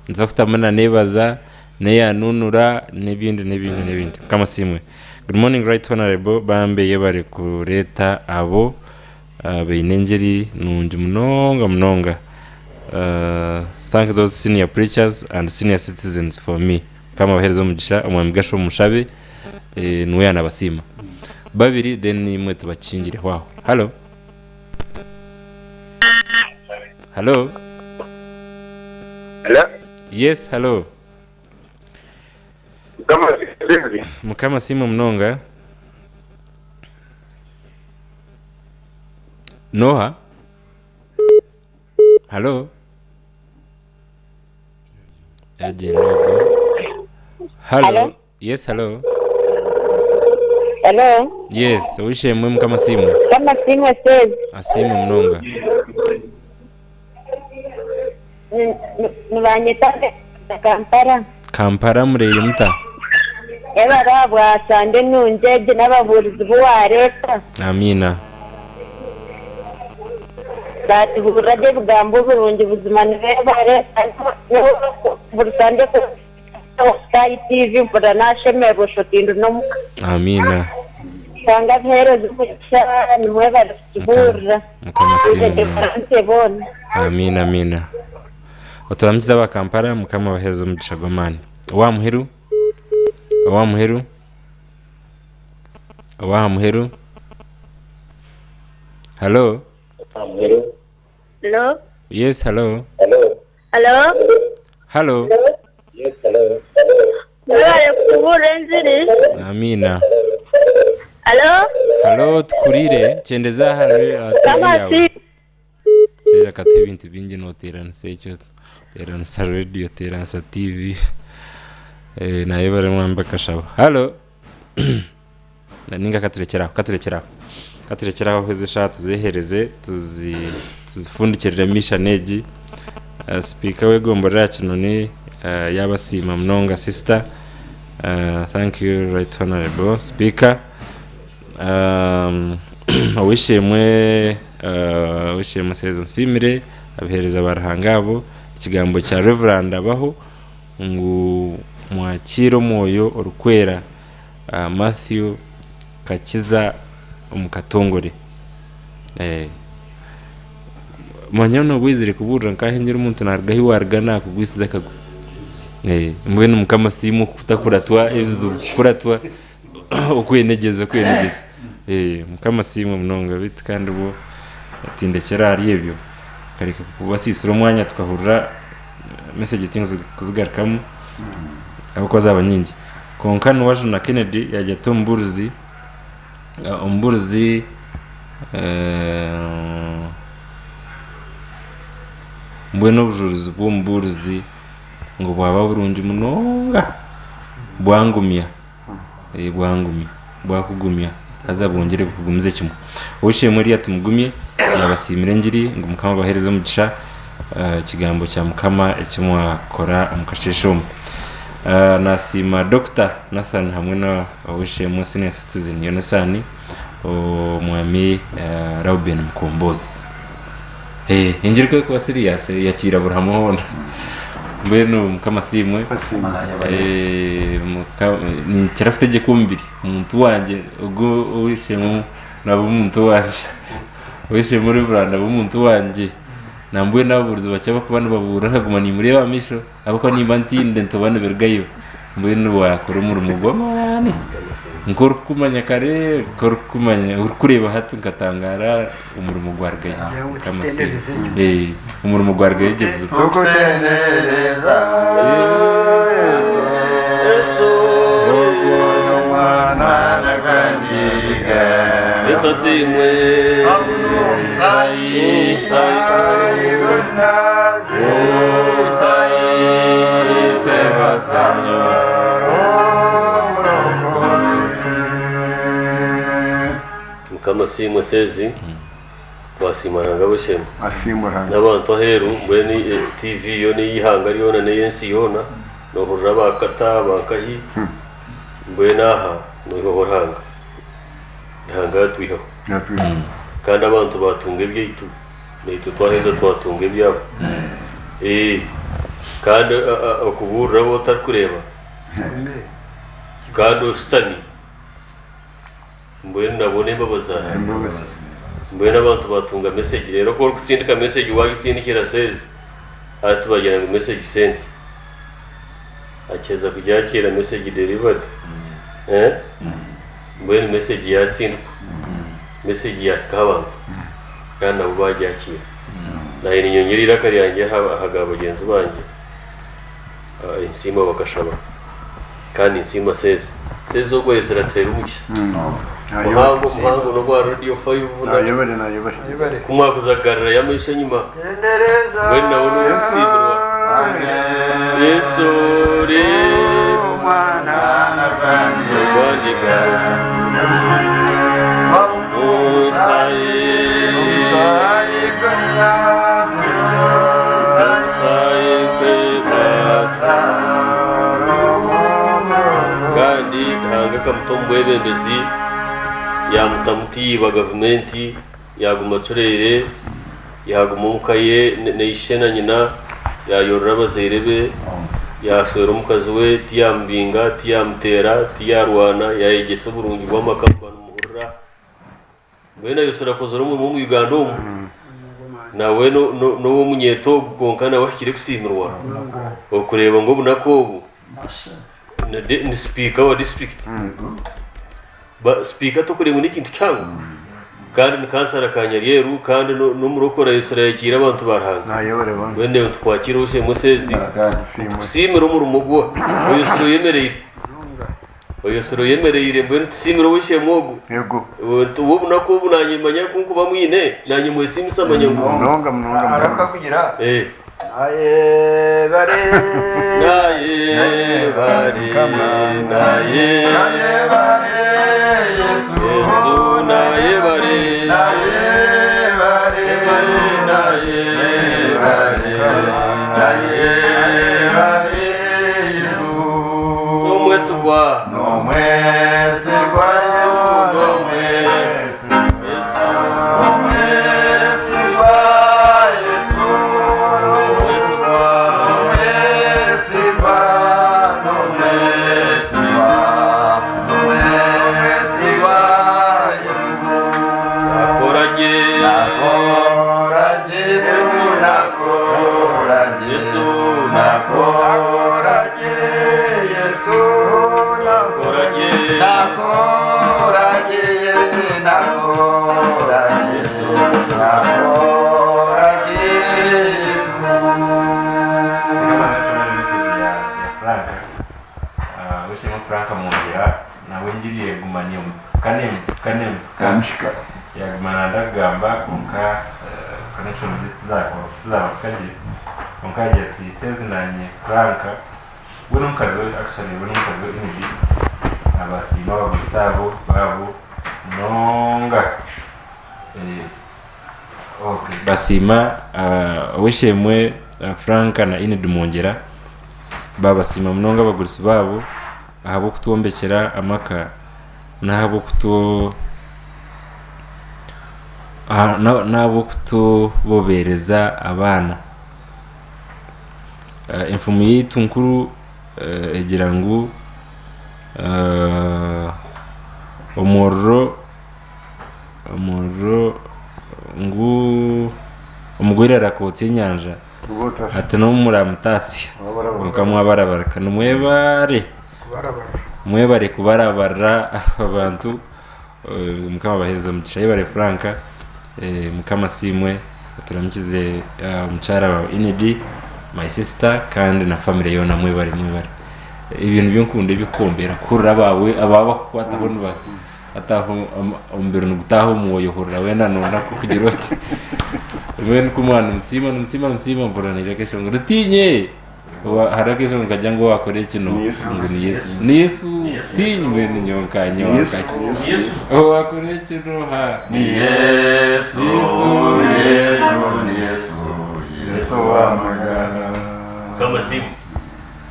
nzafite amana nebaza neyanunura n'ibindi kama simwe. Good morning, right honorable bambe yebare kureta abo beinengeri nungi munonga. Thank those senior preachers and senior citizens for me. Kama bahereza umugisha umwamigasho mushabe nuyana basima. Babiri then nimwe tubakingire wow. Hello. Hello. Yes, hello. Mukama simu mnonga. Noha. Hello. Hello. Yes, hello. Hello. Yes, wishemwe mukama simu. Kama simu says. Asimu mnonga. Nibanyeta Kampala mureye muta. Ebarabwa sande nunjeje n'ababurizi bwareta. Amina. Bati buraje bugambo burungi buzima nibare burusande ko Sky TV mpora nashemero shotindu no. Amina. Sanga mpero z'umugisha nimwe barusibura. Mukama simu. Amina. Oturamkiza ba Kampala mukama bahezo umugisha gomani. Wa muheru. Hello. Hello. Yes, hello. Hello. Yes, hello. Amina. Hello, tukurire chendeza hari atari. Cheja kati ibintu bingi noterana secho terana sa radio terana sa TV naye bare mwamba kashaba. Hello. Naninga katurekera aturekera aho zisha tuzihereze tuzifundikirira mishanegi speaker we gombora kino ni yabasima mnonga sister. Thank you right honorable speaker. Wishimwe Sezo Nsimire abihereza barahangabo ikigambo cya Reverend abaho ngo mwakiro moyo urukwera Matthew Kakiza umukatongore manyono bwizire kuburira nkahengira umuntu nargahi wargana kugwisiza kago mbwene mukamasimu kutakuratwa ebizu kuratwa okwenegeza mukamasimu mnonga bit kandi bo atindekera ari ebyo kareka kubasisira umwanya tukahurira message things kuzigarukamo aho kwazaba nyingi konkano waje na Kennedy yajya tomburuzi umburuzi mbwene ubujuruzi bw'umburuzi ngo bwaba burungi munonga bwangumya bwakugumya azabongere kugumize kimwe ushiye muri yatumugumye yabasimire ngiri ngo mukama bahereze umugisha kigambo cya mukama ekimwakora umukashishoma nasima Dr. Nathan hamwe na wishe munsi ne citizen Yonesani umwami Ruben Mukombozi ingirwe ko serious yakira burahamona mbeno mukamasimwe ni kirafite kumbiri umuntu wanje ubwo wishe mu nabo umuntu wanje wishe muri Rwanda umuntu wanje nambuye naburuzi bacaba kubana babura kaguma ni muri bamisho abako ni bantinde ntobane bergayo mbeno wakora umurumo gwamani nkor kumanya kare kor kumanya urkureba hatu ngatangara umurumo gwargaye kamase umurumo gwargaye jebuze tukutendereza Yesu mwana nagandiga Yesu simwe sai twebasanyo Mukamasimu Sezi twasimaranga boshema asimuranga n'abantu aheru mbweni TV yo ni yihanga ryo na yensi yona no hurra bakata bakahi mbwena aha no horanga ihanga twiho kandi abantu batunga ibyitu nito twaheza twatunga ibyabo kandi okuburra bo tarkureba kandi stani mbwena nabone babazana mbwena abantu batunga message rero ko kutsindika message wagitsindikira Sezi atubagira ngo message sent akeza kujakira message delivered mbwena message yatsindwa message yakaba kandi abo bajakira nayo ninyongirira kari yanjye haga bagenzi banje insima bakashaba kandi insima Sezi ubwo yeseratere umugisha muhango no kwa radio 5 nayobare kumwa kuzagarira yamisho nyuma wenda wono usimburwa Yesu ri mwana nagandiga kandi hanga kamutombwe bembezi yamutamuti wa government yaguma corere yaguma mukaye neishena nyina yayorora bazerebe yashwera umukazi we tiyambinga tiyamtera tiyarwana yayegese burungi bw'amakamba n'umuhurra mbena yosora kozora mu Uganda nawe no munyeto gukonkana washikire kusimirwa okureba ngo bunakobu ni speaker wa district ba speaker to kuri muniki ntikangu kandi nikansara kanyaryeru kandi no murokora Israel kira abantu barahanga nayobare bane wende twakira ushe Musezi kusimira umurumugo oyosoro yemereyire mbwe ntisimira ushe mogo yego ubu nako bunanyimanya kunku bamwine nanye mwesimisa manyangu mnonga araka kugira naye bare Yesu naye bare Yesu Nakoranye Franka Mwetware nawe ngiriye gumanye kanem kamshika yagumana ndagamba konka connection zizabasikaje konka yagiye twisezinanye Franka we n'umukazi we actually we n'umukazi we inibi abasima bagusabo babo nonga okay basima wishemwe Franka na Inid Mwongera babasima mnonga bagurusi babo ahabo kutombekera amaka nabo kutobobereza abana imfumu yitu nkuru egira ngo omurro ngu umugore arakotse inyanja ati no muramutasi mukamwabarabara mwebare kubarabara abantu mukama baheza mugisha yebare Franka mukama simwe turamukize umucara wa Inidi my sister kandi na family yona mwebare ibintu byo nkunde bikombera kurura bawe ababa kwatabona ataho umbere n'ugutaho muyohora wenda nona ko kugira uti when kumwana musima mboranira kesho ngo rutinye harakesho ngajya ngo wakore kino ngo ni Yesu tinye mbene nyonkanye Yesu wakore kino ha ni Yesu amagana kama simu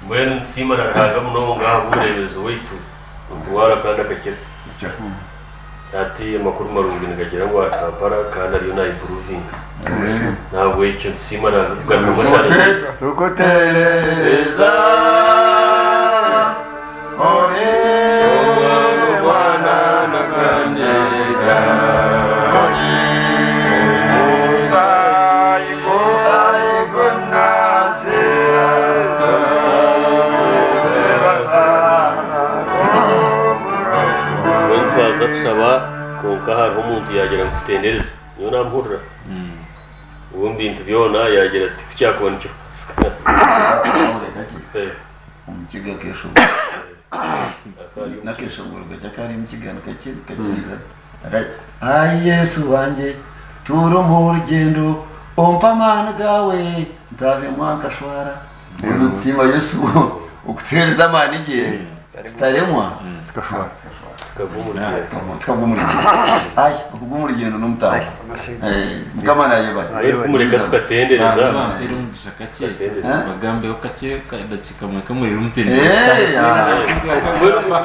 when sima naraga muno ngaburebezo witu ukuwara kandi akakira ati amakuru marungi nagagira ngo atapara kandi ariyo na improving ntabwo icyo sima navuga kamashari tukotereza ore wana nakandega kusaba konka hariho umuntu yagera ngo tutendereze niyo namuhurira ubundi ibintu byona yagera ati kucyakubona icyo umukiga kesho nakesho ngo gacha kari mukigano kakiza Yesu wanje turo mu rugendo ompa mana gawe ndabe mwaka shwara unsima Yesu ukutereza amana igihe sitaremwa tukashwara ay ubumurigendo n'umutaho mukamana yeba kumureka tukatendereza bagambe okache kadachika mweka muri rumtende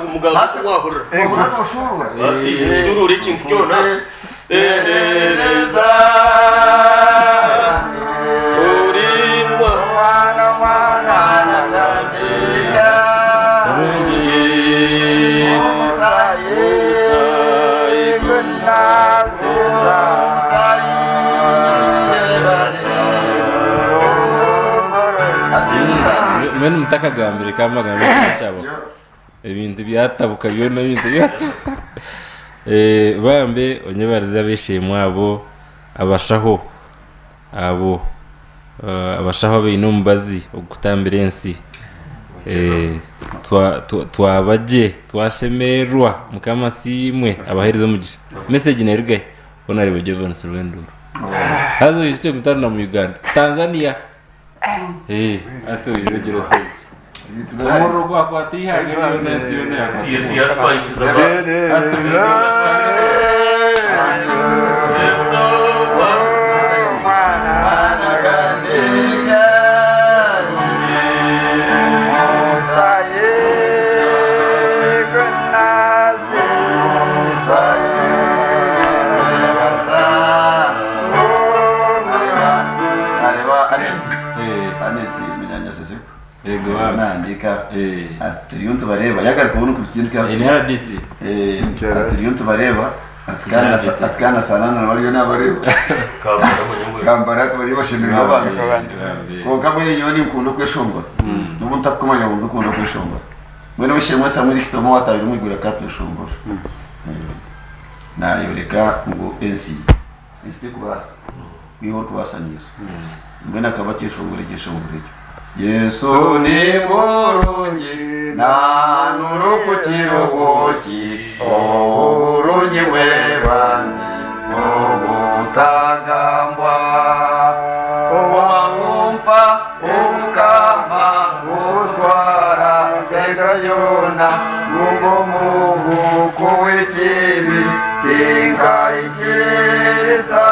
umugabo twahurira no shurura shurura ikintu cyona tendereza urimwa mwana ndandega mwene mutakagambire kamagambire cyabo ibintu byatabuka byo no bintu byatabuka bambe onyebariza bishimwe abo abashaho b'inumbazi okutambira ensi twabaje twashemerwa mukama simwe abaherizo mugisha message nerige onari bajevana Surwenduru hazo icyo mutana mu Uganda Tanzania ato irogero tegi umuro kwa kwati hage yo nasi yo na Yesu yatwangiza ato nandika aturiyo tubareba yagaruka ubuno kubitsinduka NRDC aturiyo tubareba atkana sanana waliyo nabareba kambara tubareba bashimira abantu ko kamwe nyoni ukundo kweshongora n'umuntu akomanya ngo ukundo kweshongora mwene wishimwe Samuel Kitomo watabira umugura kape shongora nayo reka ngo ensi kubasa wiho kubasa ni Yesu mbena akaba cyishongora Yesu ni murungi na nuruku kiruhuki urungi webani ubutagambwa uwamumpa ubukama utwara besayona ngumuvuko w'ikibi tingayikiriza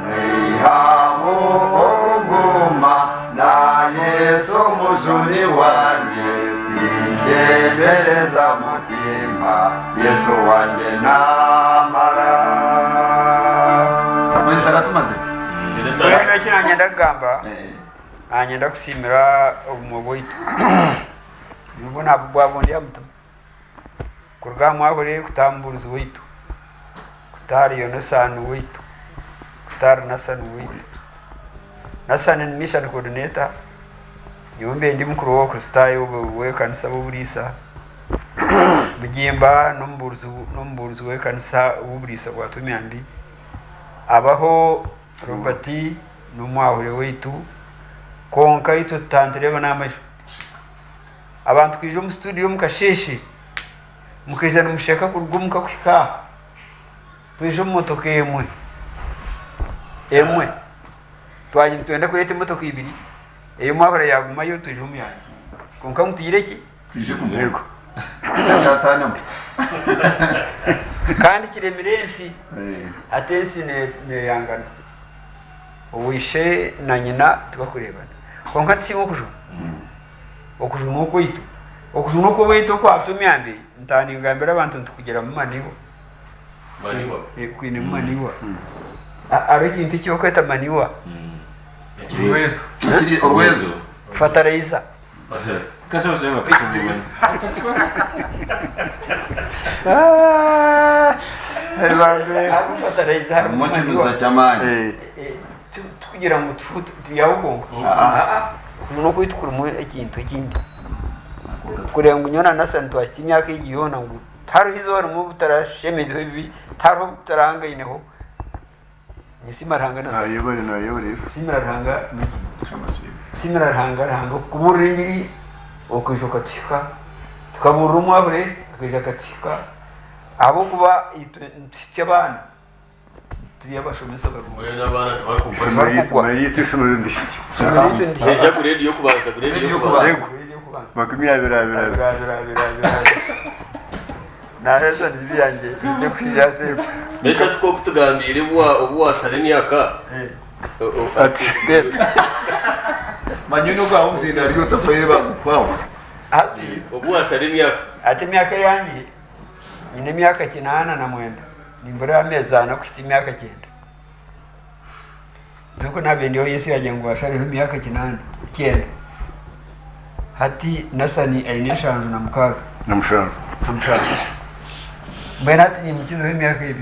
nihamu oguma na Yesu muzuni wanjye tingembereza mutima Yesu wanjye namara tumaze Rero kinagenda kugamba anyenda kusimira umuboyito nubwo ntabwo bwabundi amutama kurugamo abure kutamburuza uwito kutari yo nasanu uwito kutari nasanu uwito nasanu ni mission coordinator yombe ndi mukuru wo Kristayo we kanisa buburisa bigimba nomburuzu we kanisa buburisa kwa Twemyambi abaho Robert n'umwahure witu konka ito tantireba n'amajo abantu kwije mu studio mukasheshe mukije n'umushaka kurugumuka kwika twije mu motoka emwe twaje twenda kureta imotoka ibiri eyo mwahure yagumayo twije mu yanjye konka mutiyireki tuje ku ntego ndatanamo kandi kiremerensi atensi ne yangana uwishe na nyina tubakurebana konka tsimo kujo okujo nuko ito okujo nuko wito kwa Twemyambi ntani ngambira abantu tukugera mu manibo kwine maniwa ari kintu cyo kweta maniwa uwezo fatariza Kasa usema pesa mwenye. Hapo fatariza mmoja cyamani tukugira ngo tufutu tuyawugonga nuko kwitukurumwe ikintu ikindi kurenga nyona nasani twashiti imyaka y'igihona ngo taruhizo mu butarashemeze bibi taru butarangayineho nisimaranga nayobore simaranga simaranga kuburingiri okujoka tika tukabura umwabure akija katika abo kuba cyabana tuyabashomesa barumwe n'abana twakumva mayite shimuri ndishiki deja kuredi yo kubanza makumyabiri nareza nibyanjye byo kuyase mesha two kutugambira ubu washare myaka ati manyuno kwa umzinda ryo tafaye bakwaho ati ubu washare myaka ati myaka yanjye nyine myaka 8 na mwenda nimbura amezana ku imyaka 9 nuko nabendiyo Yesu yaje ngo ashariho imyaka 9 hati nasani aineshanzu na mukaga namushana Benati ni mkizo imyaka 2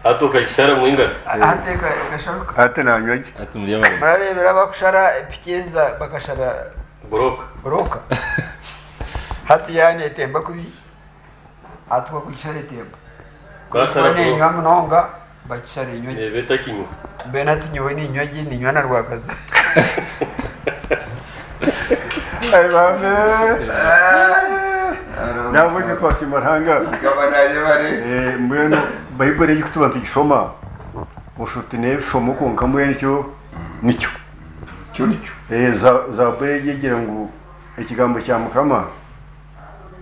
atoka kishara mwingana ateka gasharuka ate nanywaje Atumuriya bari. mararebera bakushara epikeza bakashara broka hati yani temba kubi atuka kushara temba bashara ne ngamu nonga bakishara inywaje beta kinyo Benati nyowe ni inywaje ni nywana rwakaza ay bambe navuze kwa simaranga gabanaye bari mbweno bayibere yikutuba ntishoma ushutine shomo konka mbwene nicyo za bere yegera ngo ikigambo cya mukama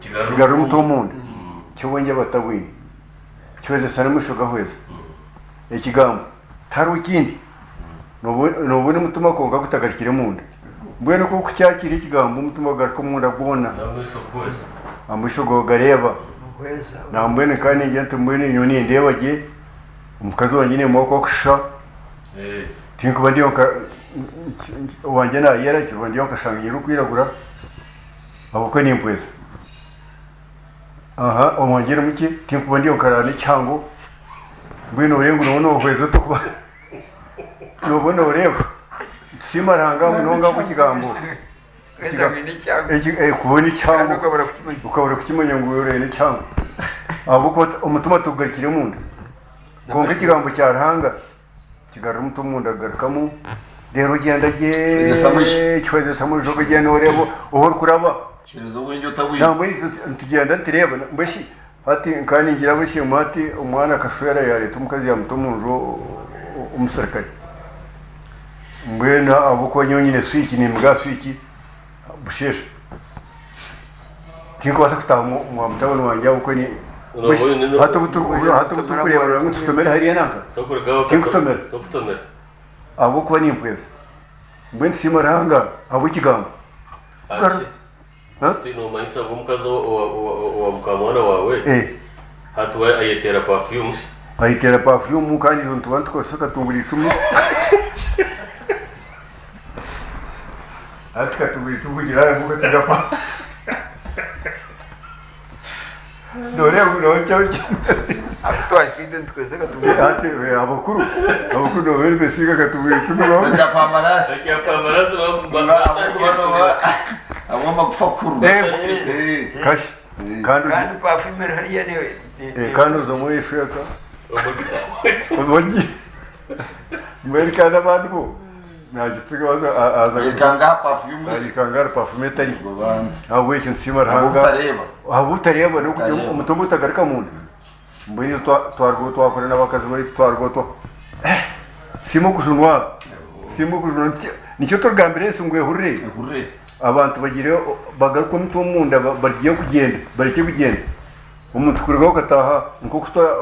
kigaru mutomunda cyo wenge batawini cyose sare mushoga hweze ikigambo taru ikindi nobone mutuma konka kutagarikire munda mbwene ko kucyakira ikigambo mutuma gariko munda bwona amushogo gareba na mbwene kandi ngente mbwene nyoni ndebaje umukazi wanyine moko kusha tinko bandiyo ka wanje na yera kibandiyo kashangira ukwiragura abukwe nimpweza aha omwangire muke tinko bandiyo karane cyango mbwene urengo no hwezo to kuba nobona ureba simaranga munonga ku kigambo kubona icyangwa ukabura kukimenya ngo uyore n'icyangwa ahubwo umutuma tugarikire mu nda konga ikigambo cyarahanga kigarura umutima mu nda agarukamo rero ugenda kibazo samuje ugenda ureba uhora kuraba ntabwo tugenda ntireba mbese hati kandi ngira bushye muhati umwana akashwera ya leta umukazi yamutomunjo umusirikare mbwena abuko nyonyine swiki ni mbwa swiki bushesha tinko basa kutaha mu mutabano wanjye abuko ni hato butukureba ngo tutomera hariya nanka tinkutomera abuko ni impweza mbwena simaranga abukigambo tino maisa umukazi wa mukamwana wawe hatuwe ayetera perfume kandi tuntu twose katuburi 10 atkatuburi tugira ngo tigapa dore ngo cyo twashide twese katuburi abakuru no bere besiga katuburi 10 bawo cyapambarasi agomba gufakuru kashi kandi perfume hariya ne kandi uzo mu ishaka ubugi mbere kandi abantu bo nagitsiga aza ikanga perfume tari aho ikintu simaranga aho utareba no kujya umutombo utagarika mu nda mbere twarwo twakora n'abakazi bari twarwo simo kujunwa nicyo turgambire sungwe hurre abantu bagire bagaruka umutumunda bagiye kugenda umuntu kurigaho gataha nko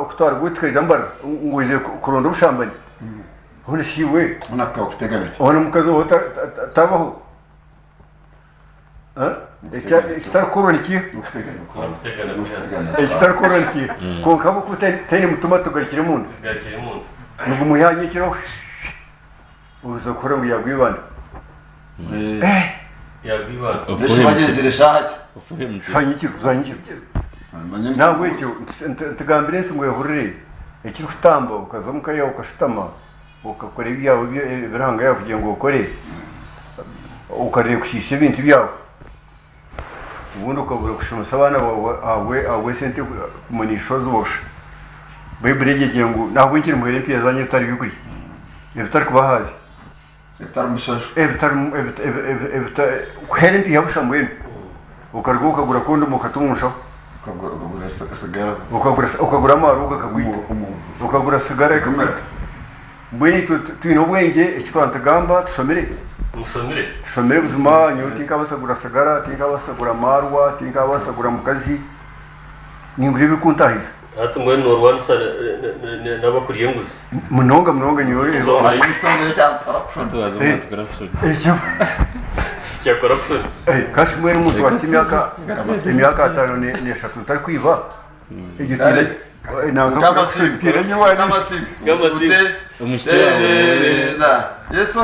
kutwarwitwe mbara nguje kuronda ubushambani hone shiwe unaka kuteganya hone mukazo tabaho ikitar koroniki ikitar koroniki ko kabo kutene mutuma tugarikire mundu nugo muyanye kiro uzo kora ngo yagwibana ndetse bagezere shaki zanyikiro ntabwo icyo ntugambire nsi ngo yahurire ikiri kutamba ukaza mukaya ukashitama ukakora ibyawe biranga yawe kugira ngo ukore ukareba gushisha ibintu byawe ubundi ukabura gushimisa abana bawe sente munisho zubosha Bible yegeye ngo ntabwo nkiri muhere mpiya zanye utari bikuri ibitari kubahazi ibitari umushasho kuhere mpiya bushamwe ukarwa ukagura kundi mukatumusha ukagura amaruga akagwita ukagura sigara akagwita mbweni twino bwenge ikitwantagamba tushomere buzima nyo tinka basagura sigara tinka basagura marwa tinka basagura mukazi ningure bikuntahiza hatu mwe norwansa nabakuriye nguzi munonga nyoyo ayi mustongere cyane tubaza mu corruption cya corruption kashi mwe n'umuntu wakimyaka imyaka 5 ni 3 utari kwiba igitire nanga pire nywa umushitira yeso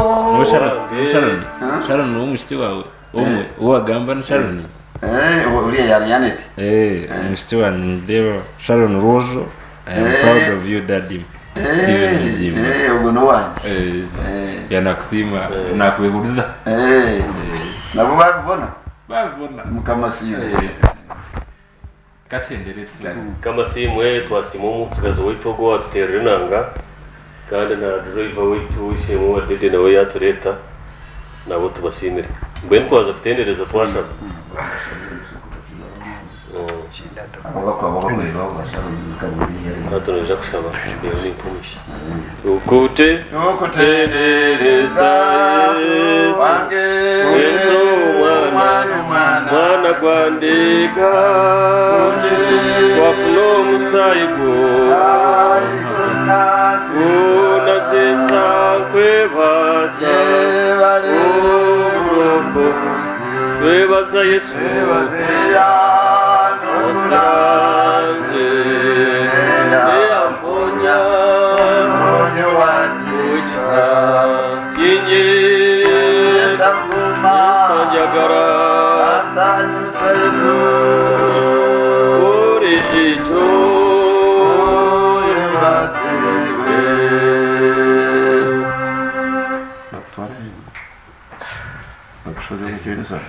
Sharon umushiti wawe umwe uwagamba na Sharon uriya yanete umushiti wanjye ndeba Sharon Rojo I am proud of you daddy Steven Mjima ubwo no wanje yanakusima nakweguriza nabo babona mukamasibe katendere tu kama simwe twasimu umutsigazo witogo watiterera nanga kandi na driver witu ishemo wadede nawe yatureta nabo tubasimire mbene twaza kutendereza twashaka hatunoja kushaba iyo ni kumishi ukutendereza wange Yesu mwana kwandika wafuno musaigo unasesa kwebasa kwebasa Yesu osanze amponya uchisa kinyi sanjagara sanjusesu uricho yebasizwe kushoza kucyereza